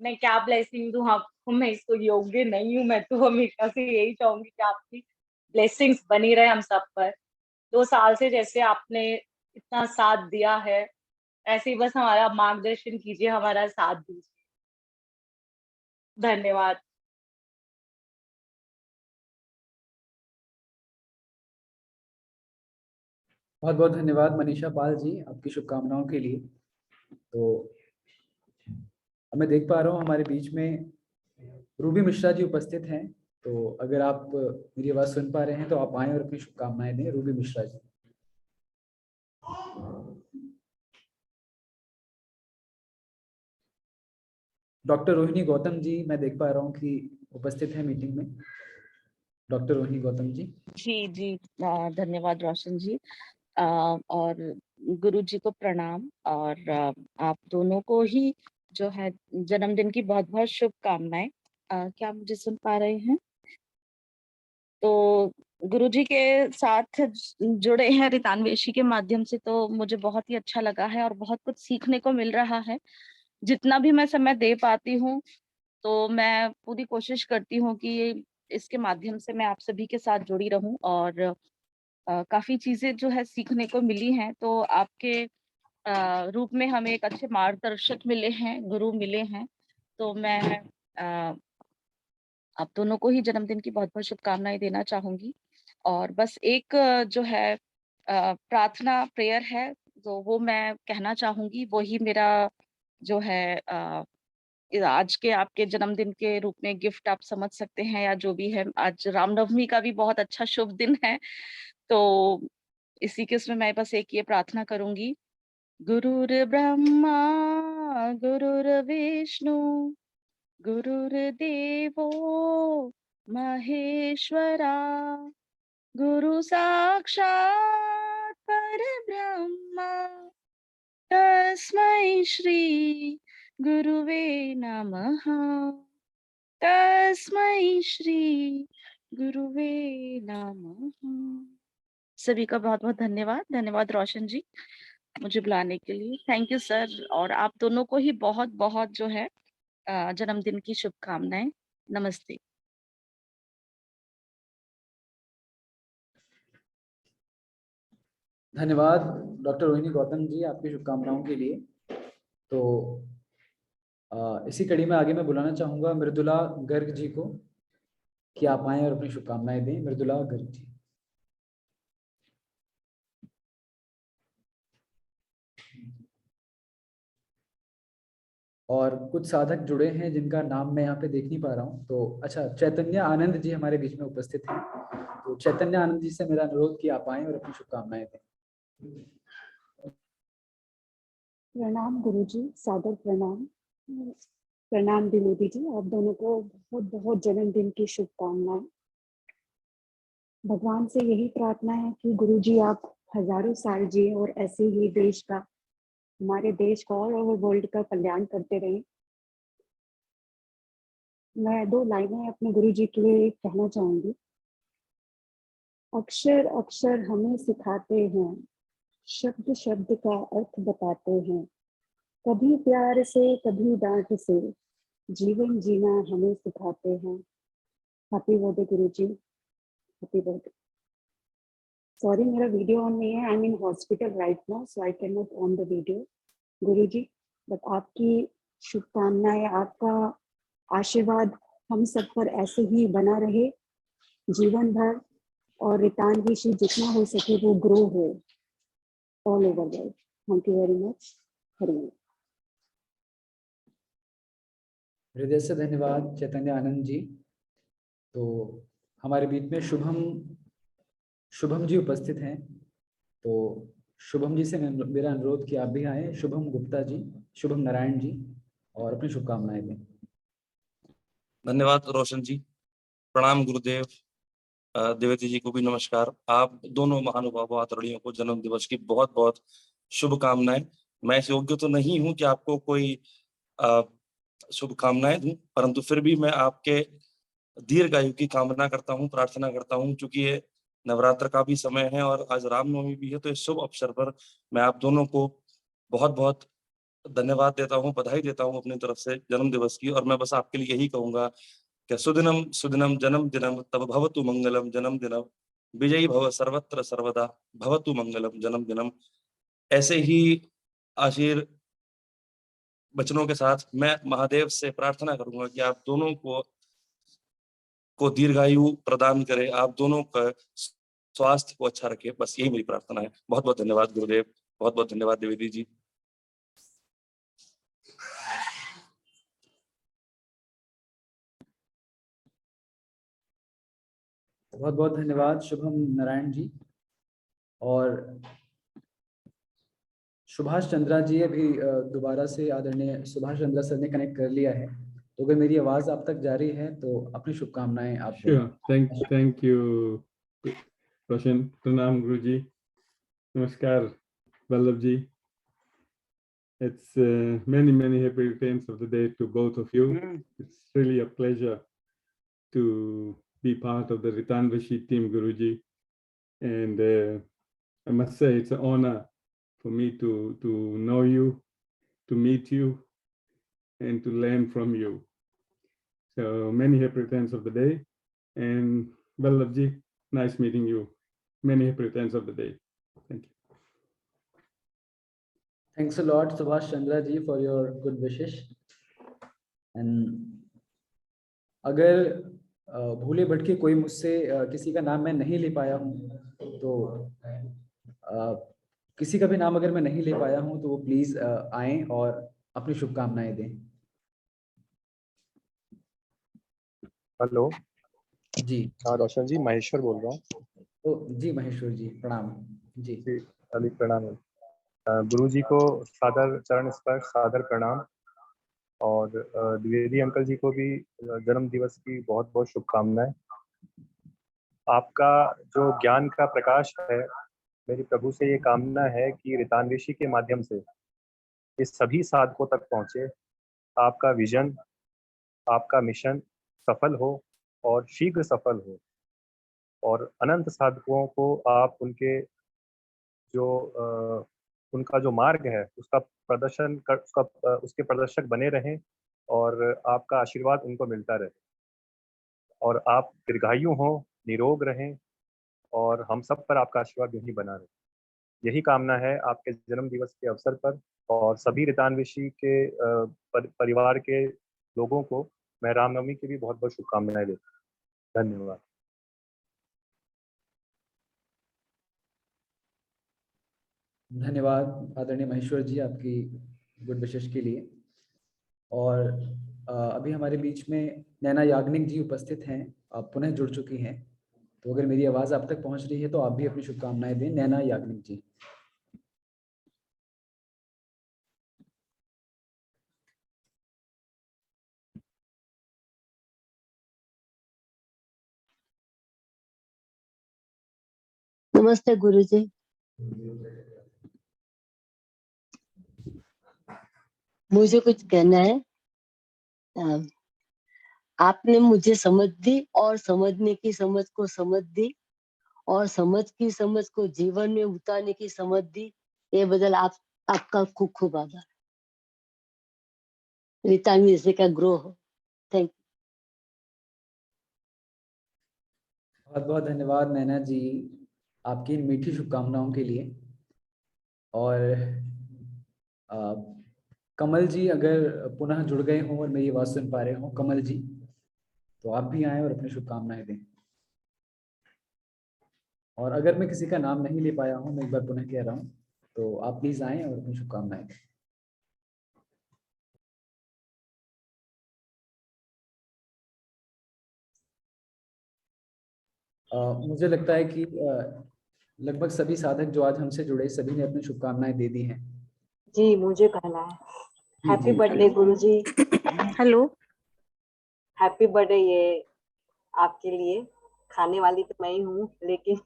मैं क्या ब्लेसिंग दूं आपको, मैं इसको योग्य नहीं हूँ। मैं तो हमेशा से यही चाहूंगी कि आपकी ब्लेसिंग्स बनी रहे हम सब पर। 2 साल से जैसे आपने इतना साथ दिया है, ऐसे ही बस हमारा मार्गदर्शन कीजिए, हमारा साथ दीजिए। धन्यवाद। बहुत बहुत धन्यवाद मनीषा पाल जी आपकी शुभकामनाओं के लिए। तो अब मैं देख पा रहा हूँ हमारे बीच में रूबी मिश्रा जी उपस्थित हैं, तो अगर आप मेरी आवाज सुन पा रहे हैं तो आप आएं और अपनी शुभकामनाएं दें। रूबी मिश्रा जी। डॉक्टर रोहिणी गौतम जी मैं देख पा रहा हूँ कि उपस्थित है मीटिंग में। डॉक्टर रोहिणी गौतम जी। जी धन्यवाद रोशन जी। और गुरु जी को प्रणाम। और आप दोनों को ही जो है जन्मदिन की बहुत बहुत शुभकामनाएं। क्या मुझे सुन पा रहे हैं? तो गुरु जी के साथ जुड़े हैं रितान्वेशी के माध्यम से, तो मुझे बहुत ही अच्छा लगा है और बहुत कुछ सीखने को मिल रहा है। जितना भी मैं समय दे पाती हूँ तो मैं पूरी कोशिश करती हूँ कि इसके माध्यम से मैं आप सभी के साथ जुड़ी रहूं। और काफी चीजें जो है सीखने को मिली हैं। तो आपके रूप में हमें एक अच्छे मार्गदर्शक मिले हैं, गुरु मिले हैं। तो मैं आप दोनों को ही जन्मदिन की बहुत बहुत शुभकामनाएं देना चाहूंगी। और बस एक जो है प्रार्थना प्रेयर है, तो वो मैं कहना चाहूंगी। वही मेरा जो है आज के आपके जन्मदिन के रूप में गिफ्ट आप समझ सकते हैं, या जो भी है। आज रामनवमी का भी बहुत अच्छा शुभ दिन है, तो इसी के उसमें मैं बस एक ये प्रार्थना करूंगी। गुरुर् ब्रह्मा गुरुर्विष्णु गुरुर्देवो महेश्वरा गुरु साक्षात् परब्रह्मा तस्मै श्री गुरुवे नमः। तस्मै श्री गुरुवे नमः। सभी का बहुत बहुत धन्यवाद। धन्यवाद रोशन जी मुझे बुलाने के लिए। Thank you sir. और आप दोनों को ही बहुत बहुत जो है जन्मदिन की शुभकामनाएं। नमस्ते। धन्यवाद डॉक्टर रोहिणी गौतम जी आपकी शुभकामनाओं के लिए। तो इसी कड़ी में आगे मैं बुलाना चाहूंगा मृदुला गर्ग जी को कि आप आएं और अपनी शुभकामनाएं दें। मृदुला गर्ग जी। और कुछ साधक जुड़े हैं जिनका नाम मैं यहाँ पे देख नहीं पा रहा हूँ। तो अच्छा, चैतन्य आनंद जी हमारे बीच में उपस्थित हैं। तो चैतन्य आनंद जी से मेरा अनुरोध कि आप आएं और अपनी शुभकामनाएं दें। प्रणाम गुरुजी, सादर प्रणाम। प्रणाम द्विवेदी जी, आप दोनों को बहुत बहुत जन्मदिन की शुभकामनाएं। भगवान से यही प्रार्थना है कि गुरुजी आप हजारों साल जिए और ऐसे ही देश का, हमारे देश का और वर्ल्ड का कल्याण करते रहें। मैं 2 लाइनें अपने गुरुजी के लिए कहना चाहूंगी। अक्षर अक्षर हमें सिखाते हैं, शब्द शब्द का अर्थ बताते हैं, कभी प्यार से कभी डांट से जीवन जीना हमें सिखाते हैं। हैप्पी बर्थडे गुरुजी, हैप्पी बर्थडे। सॉरी मेरा वीडियो ऑन नहीं है, I am in hospital right now so I can not on the video Guruji. But आपकी शुभकामनाएं, आपका आशीर्वाद हम सब पर ऐसे ही बना रहे जीवन भर, और रितान्वी जी जितना हो सके वो ग्रो हो all over world. Thank you very much. Hariom. हृदय से धन्यवाद चैतन्य आनंद जी। तो हमारे बीच में शुभम जी उपस्थित हैं, तो शुभम जी से मेरा अनुरोध कि आप भी आए, शुभम गुप्ता जी, शुभम नारायण जी, और अपनी शुभकामनाएं दें। धन्यवाद रोशन जी। प्रणाम गुरुदेव। देवती जी को भी नमस्कार। आप दोनों महानुभावों आदरणीयों को जन्म दिवस की बहुत बहुत शुभकामनाएं। मैं इस योग्य तो नहीं हूं कि आपको कोई शुभकामनाएं दूं, परंतु फिर भी मैं आपके दीर्घायु की कामना करता हूं, प्रार्थना करता हूं, क्योंकि ये नवरात्र का भी समय है और आज रामनवमी भी है। तो इस शुभ अवसर पर मैं आप दोनों को बहुत बहुत धन्यवाद देता हूं, बधाई देता हूं अपनी तरफ से जन्म दिवस की। और मैं बस आपके लिए यही कहूंगा कि सुदिनम सुदिनम जन्म दिनम तब भवतु मंगलम जन्म दिनम, विजयी भव सर्वत्र सर्वदा भवतु मंगलम जन्म दिनम। ऐसे ही वचनों के साथ मैं महादेव से प्रार्थना करूंगा कि आप दोनों को दीर्घायु प्रदान करे, आप दोनों का स्वास्थ्य को अच्छा रखे। बस यही मेरी प्रार्थना है। बहुत बहुत धन्यवाद गुरुदेव, बहुत बहुत धन्यवाद द्विवेदी जी। बहुत बहुत धन्यवाद शुभम नारायण जी। और सुभाष चंद्रा जी अभी दोबारा से आदरणीय सुभाष चंद्रा सर ने कनेक्ट कर लिया है, तो अगर मेरी आवाज आप तक जा रही है तो अपनी शुभकामनाएं आप दें। Sure. Thank you, Roshan. Pranam Guruji. Namaskar, Vallabh ji. It's many happy returns of the day to both of you. It's really a pleasure to be part of the Ritanvashi team, Guruji. And I must say it's an honor for me to know you, to meet you, and to learn from you. So many happy returns of the day. And Vallabh ji, nice meeting you. Many happy returns of the day. Thank you. Thanks a lot, Subhash Chandra ji, for your good wishes. And अगर भूले भटके कोई मुझसे किसी का नाम मैं नहीं ले पाया हूँ, तो किसी का भी नाम अगर मैं नहीं ले पाया हूँ तो वो प्लीज आएं और अपनी शुभकामनाएं दें। हेलो जी रोशन जी, महेश्वर बोल रहा हूँ। जी महेश्वर जी प्रणाम। जी अली प्रणाम। गुरु जी को सादर चरण स्पर्श, सादर प्रणाम। और द्विवेदी अंकल जी को भी जन्म दिवस की बहुत बहुत शुभकामनाएं। आपका जो ज्ञान का प्रकाश है, मेरी प्रभु से ये कामना है कि रितान्वेशी के माध्यम से इस सभी साधकों तक पहुँचे, आपका विजन, आपका मिशन सफल हो और शीघ्र सफल हो, और अनंत साधकों को आप उनका जो मार्ग है उसका प्रदर्शन कर उसके प्रदर्शक बने रहें, और आपका आशीर्वाद उनको मिलता रहे, और आप दीर्घायु हों, निरोग रहें, और हम सब पर आपका आशीर्वाद यूं ही बना रहे। यही कामना है आपके जन्म दिवस के अवसर पर। और सभी रितान्वेशी के परिवार के लोगों को मैं रामनवमी की भी बहुत बहुत शुभकामनाएं देता हूँ। धन्यवाद। धन्यवाद आदरणीय महेश्वर जी आपकी गुड विशेष के लिए। और अभी हमारे बीच में नैना याग्निक जी उपस्थित हैं, आप पुनः जुड़ चुकी हैं, तो अगर मेरी आवाज़ आप तक पहुंच रही है तो आप भी अपनी शुभकामनाएं दें। नैना याग्निक जी। नमस्ते गुरुजी। मुझे कुछ कहना है। आपने मुझे समझ दी और समझने की समझ को समझ दी और समझ की समझ को जीवन में उतारने की समझ दी। ये बदल आपका खूब खूब आभार। रितान्वेशी का ग्रो हो। Thank you. बहुत बहुत धन्यवाद नैना जी आपकी इन मीठी शुभकामनाओं के लिए। और कमल जी अगर पुनः जुड़ गए हों और मेरी आवाज़ सुन पा रहे हों, कमल जी, तो आप भी आएं और अपनी शुभकामनाएं दें। और अगर मैं किसी का नाम नहीं ले पाया हूं, मैं एक बार पुनः कह रहा हूं, तो आप प्लीज आएं और अपनी शुभकामनाएं दें। मुझे लगता है कि लगभग सभी साधक जो आज हमसे जुड़े सभी ने अपनी शुभकामनाएं दे दी हैं। जी मुझे कहना है जी, हैप्पी जी। बर्थडे गुरुजी। हेलो। Happy birthday. ये आपके लिए खाने वाली तो मैं ही हूँ, लेकिन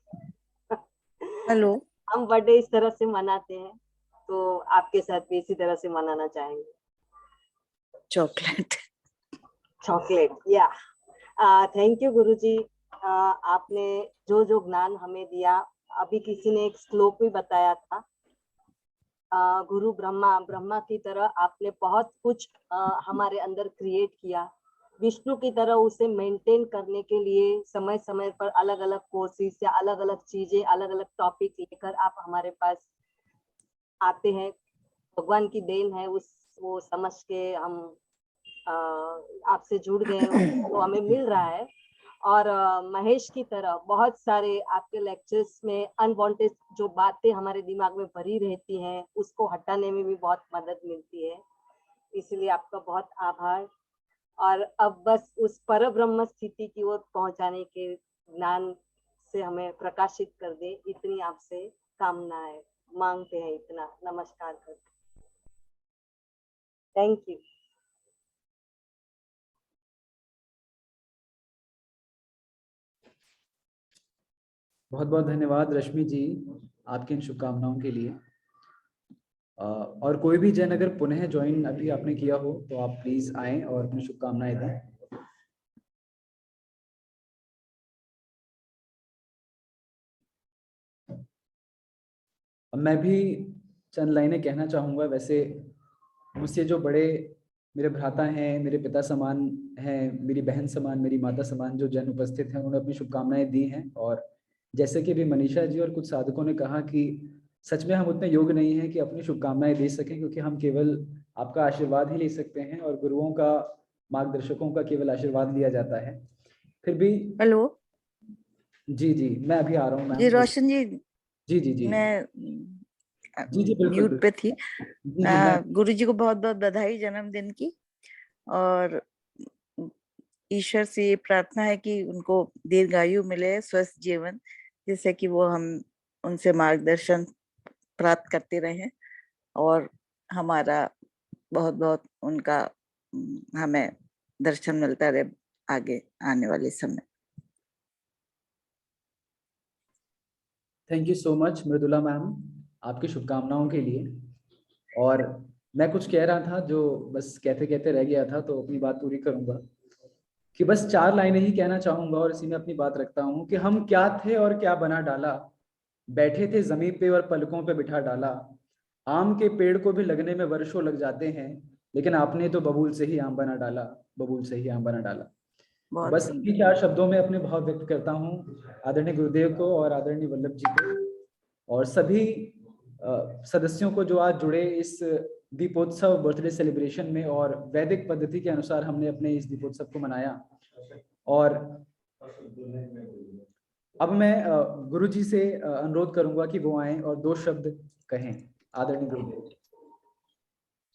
हेलो। हम बर्थडे इस तरह से मनाते हैं, तो आपके साथ भी इसी तरह से मनाना चाहेंगे। चॉकलेट। चॉकलेट, या थैंक यू गुरुजी। आपने जो जो ज्ञान हमें दिया, अभी किसी ने एक श्लोक भी बताया था, गुरु ब्रह्मा, ब्रह्मा की तरह आपने बहुत कुछ हमारे अंदर क्रिएट किया। विष्णु की तरह उसे मेंटेन करने के लिए समय समय पर अलग अलग कोर्सेज या अलग अलग चीजें, अलग अलग टॉपिक लेकर आप हमारे पास आते हैं। भगवान की देन है, वो समझ के हम आपसे जुड़ गए, तो हमें मिल रहा है। और महेश की तरह बहुत सारे आपके लेक्चर्स में अनवांटेड जो बातें हमारे दिमाग में भरी रहती हैं, उसको हटाने में भी बहुत मदद मिलती है, इसलिए आपका बहुत आभार। और अब बस उस परब्रह्म स्थिति की ओर पहुंचाने के ज्ञान से हमें प्रकाशित कर दे, इतनी आपसे कामना है, मांगते हैं इतना। नमस्कार करते, थैंक यू। बहुत बहुत धन्यवाद रश्मि जी आपकी इन शुभकामनाओं के लिए। और कोई भी जन अगर पुनः ज्वाइन अभी आपने किया हो तो आप प्लीज आएं और अपनी शुभकामनाएं दें। अब मैं भी चंद लाइनें कहना चाहूँगा। वैसे मुझसे जो बड़े मेरे भ्राता हैं, मेरे पिता समान हैं, मेरी बहन समान, मेरी माता समान जो जन उपस्थित हैं, उन्होंने अपनी शुभकामनाएं दी हैं। और जैसे कि भी मनीषा जी और कुछ साधकों ने कहा कि सच में हम उतने योग्य नहीं हैं कि अपनी शुभकामनाएं दे सकें, क्योंकि हम केवल आपका आशीर्वाद ही ले सकते हैं और गुरुओं का, मार्गदर्शकों का केवल आशीर्वाद लिया जाता है। फिर भी हेलो। जी जी, मैं अभी आ रहा हूँ मैम। जी रोशन जी। जी जी जी, मैं जी जी बिल्कुल म्यूट पे थी। जी जी मैं गुरुजी को बहुत बहुत बधाई जन्मदिन की, और ईश्वर से ये प्रार्थना है कि उनको दीर्घायु मिले, स्वस्थ जीवन, जिससे कि वो हम उनसे मार्गदर्शन प्राप्त करते रहें और हमारा बहुत बहुत उनका हमें दर्शन मिलता रहे आगे आने वाले समय। Thank you so much Mridula ma'am आपकी शुभकामनाओं के लिए। और मैं कुछ कह रहा था जो बस कहते कहते रह गया था, तो अपनी बात पूरी करूंगा कि बस 4 लाइनें ही कहना चाहूंगा और इसी में अपनी बात रखता हूं कि हम क्या थे और क्या बना डाला, बैठे थे जमीन पे और पलकों पे बिठा डाला, आम के पेड़ को भी लगने में वर्षों लग जाते हैं, लेकिन आपने तो बबूल से ही आम बना डाला, बबूल से ही आम बना डाला। बस इन्हीं 4 शब्दों में अपने भाव व्यक्त करता हूँ आदरणीय गुरुदेव को और आदरणीय वल्लभ जी को और सभी सदस्यों को जो आज जुड़े इस दीपोत्सव बर्थडे सेलिब्रेशन में। और वैदिक पद्धति के अनुसार हमने अपने इस दीपोत्सव को मनाया। और अब मैं गुरु जी से अनुरोध करूंगा कि वो आएं और 2 शब्द कहें। आदरणीय गुरुदेव।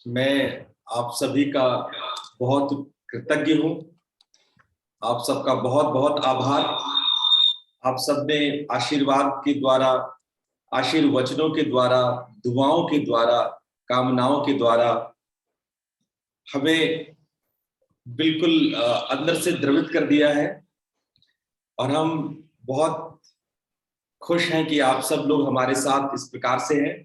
मैं आप सभी का बहुत कृतज्ञ हूँ, आप सबका बहुत बहुत आभार। आप सब ने आशीर्वाद के द्वारा, आशीर्वचनों के द्वारा, दुआओं के द्वारा, कामनाओं के द्वारा हमें बिल्कुल अंदर से द्रवित कर दिया है। और हम बहुत खुश हैं कि आप सब लोग हमारे साथ इस प्रकार से हैं।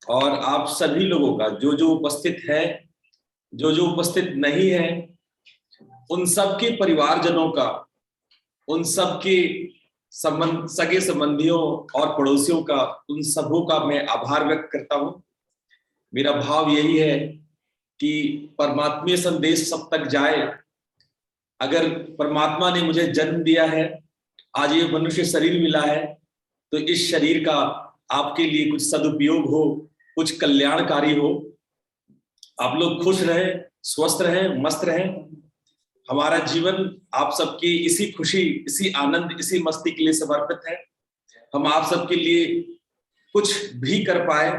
और आप सभी लोगों का जो जो उपस्थित है, जो जो उपस्थित नहीं है, उन सब के परिवारजनों का, उन सब के संबंध, सगे संबंधियों और पड़ोसियों का, उन सबों का मैं आभार व्यक्त करता हूं। मेरा भाव यही है कि परमात्मीय संदेश सब तक जाए। अगर परमात्मा ने मुझे जन्म दिया है, आज ये मनुष्य शरीर मिला है, तो इस शरीर का आपके लिए कुछ सदुपयोग हो, कुछ कल्याणकारी हो। आप लोग खुश रहें, स्वस्थ रहें, मस्त रहें। हमारा जीवन आप सबकी इसी खुशी, इसी आनंद, इसी मस्ती के लिए समर्पित है। हम आप सबके लिए कुछ भी कर पाए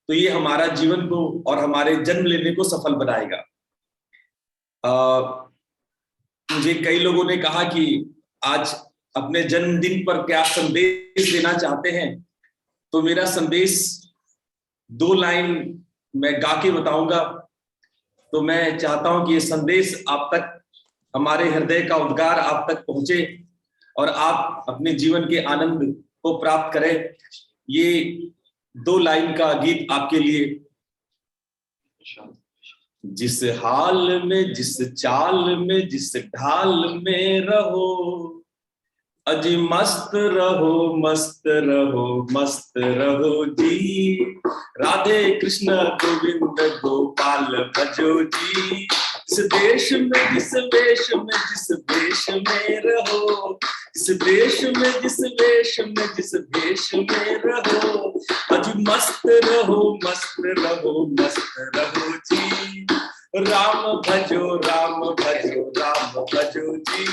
तो ये हमारा जीवन को और हमारे जन्म लेने को सफल बनाएगा। मुझे कई लोगों ने कहा कि आज अपने जन्मदिन पर क्या संदेश देना चाहते हैं, तो मेरा संदेश 2 लाइन मैं गा के बताऊंगा। तो मैं चाहता हूं कि ये संदेश आप तक, हमारे हृदय का उद्गार आप तक पहुंचे और आप अपने जीवन के आनंद को प्राप्त करें। ये 2 लाइन का गीत आपके लिए। जिस हाल में, जिस चाल में, जिस ढाल में रहो, अजी मस्त रहो, मस्त रहो, मस्त रहो जी। राधे कृष्ण गोविंद गोपाल भजो जी। इस देश में, जिस वेश में, जिस देश में रहो, इस देश में, जिस वेश में, जिस देश में रहो, अजी मस्त रहो, मस्त रहो, मस्त रहो जी। राम भजो, राम भजो, राम भजो जी।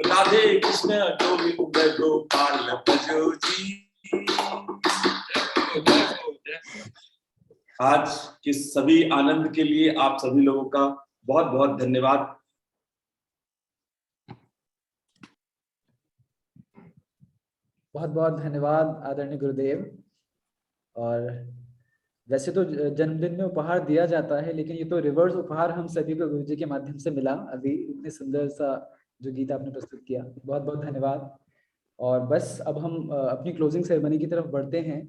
राधे कृष्ण गोविंद गोपाल भजो जी। आज के सभी आनंद के लिए आप सभी लोगों का बहुत बहुत धन्यवाद। बहुत बहुत धन्यवाद आदरणीय गुरुदेव। और वैसे तो जन्मदिन में उपहार दिया जाता है, लेकिन ये तो रिवर्स उपहार हम सभी को गुरुजी के माध्यम से मिला। अभी इतने सुंदर सा जो गीत आपने प्रस्तुत किया, बहुत बहुत धन्यवाद। और बस अब हम अपनी क्लोजिंग सेरेमनी की तरफ बढ़ते हैं।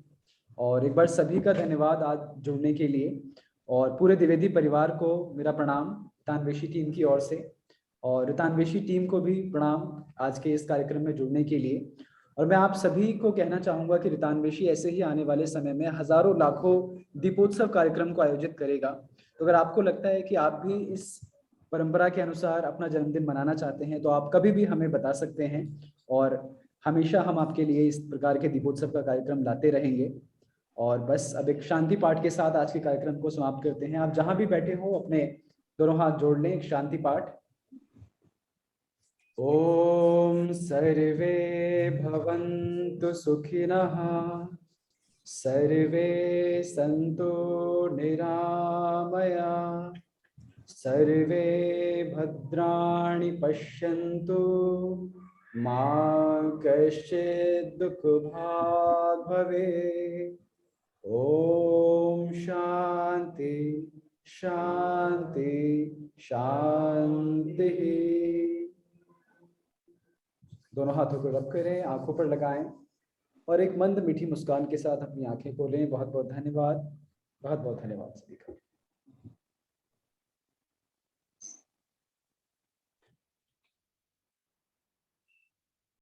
और एक बार सभी का धन्यवाद आज जुड़ने के लिए, और पूरे द्विवेदी परिवार को मेरा प्रणाम रितानवेशी टीम की ओर से, और रितानवेशी टीम को भी प्रणाम आज के इस कार्यक्रम में जुड़ने के लिए। और मैं आप सभी को कहना चाहूँगा कि रितानवेशी ऐसे ही आने वाले समय में हजारों लाखों दीपोत्सव कार्यक्रम को आयोजित करेगा। तो अगर आपको लगता है कि आप भी इस परंपरा के अनुसार अपना जन्मदिन मनाना चाहते हैं, तो आप कभी भी हमें बता सकते हैं, और हमेशा हम आपके लिए इस प्रकार के दीपोत्सव का कार्यक्रम लाते रहेंगे। और बस अब एक शांति पाठ के साथ आज के कार्यक्रम को समाप्त करते हैं। आप जहाँ भी बैठे हो अपने दोनों हाथ जोड़ लें, एक शांति पाठ। ओम सर्वे भवन्तु सुखिनः, सर्वे सन्तु निरामया, सर्वे भद्राणि पश्यन्तु, मा कश्चित् दुःखभाग् भवेत्। ओम शांति शांति शांति। दोनों हाथों को रब करें, आंखों पर लगाएं और एक मंद मीठी मुस्कान के साथ अपनी आंखें खोलें। बहुत बहुत धन्यवाद, बहुत बहुत धन्यवाद सभी का।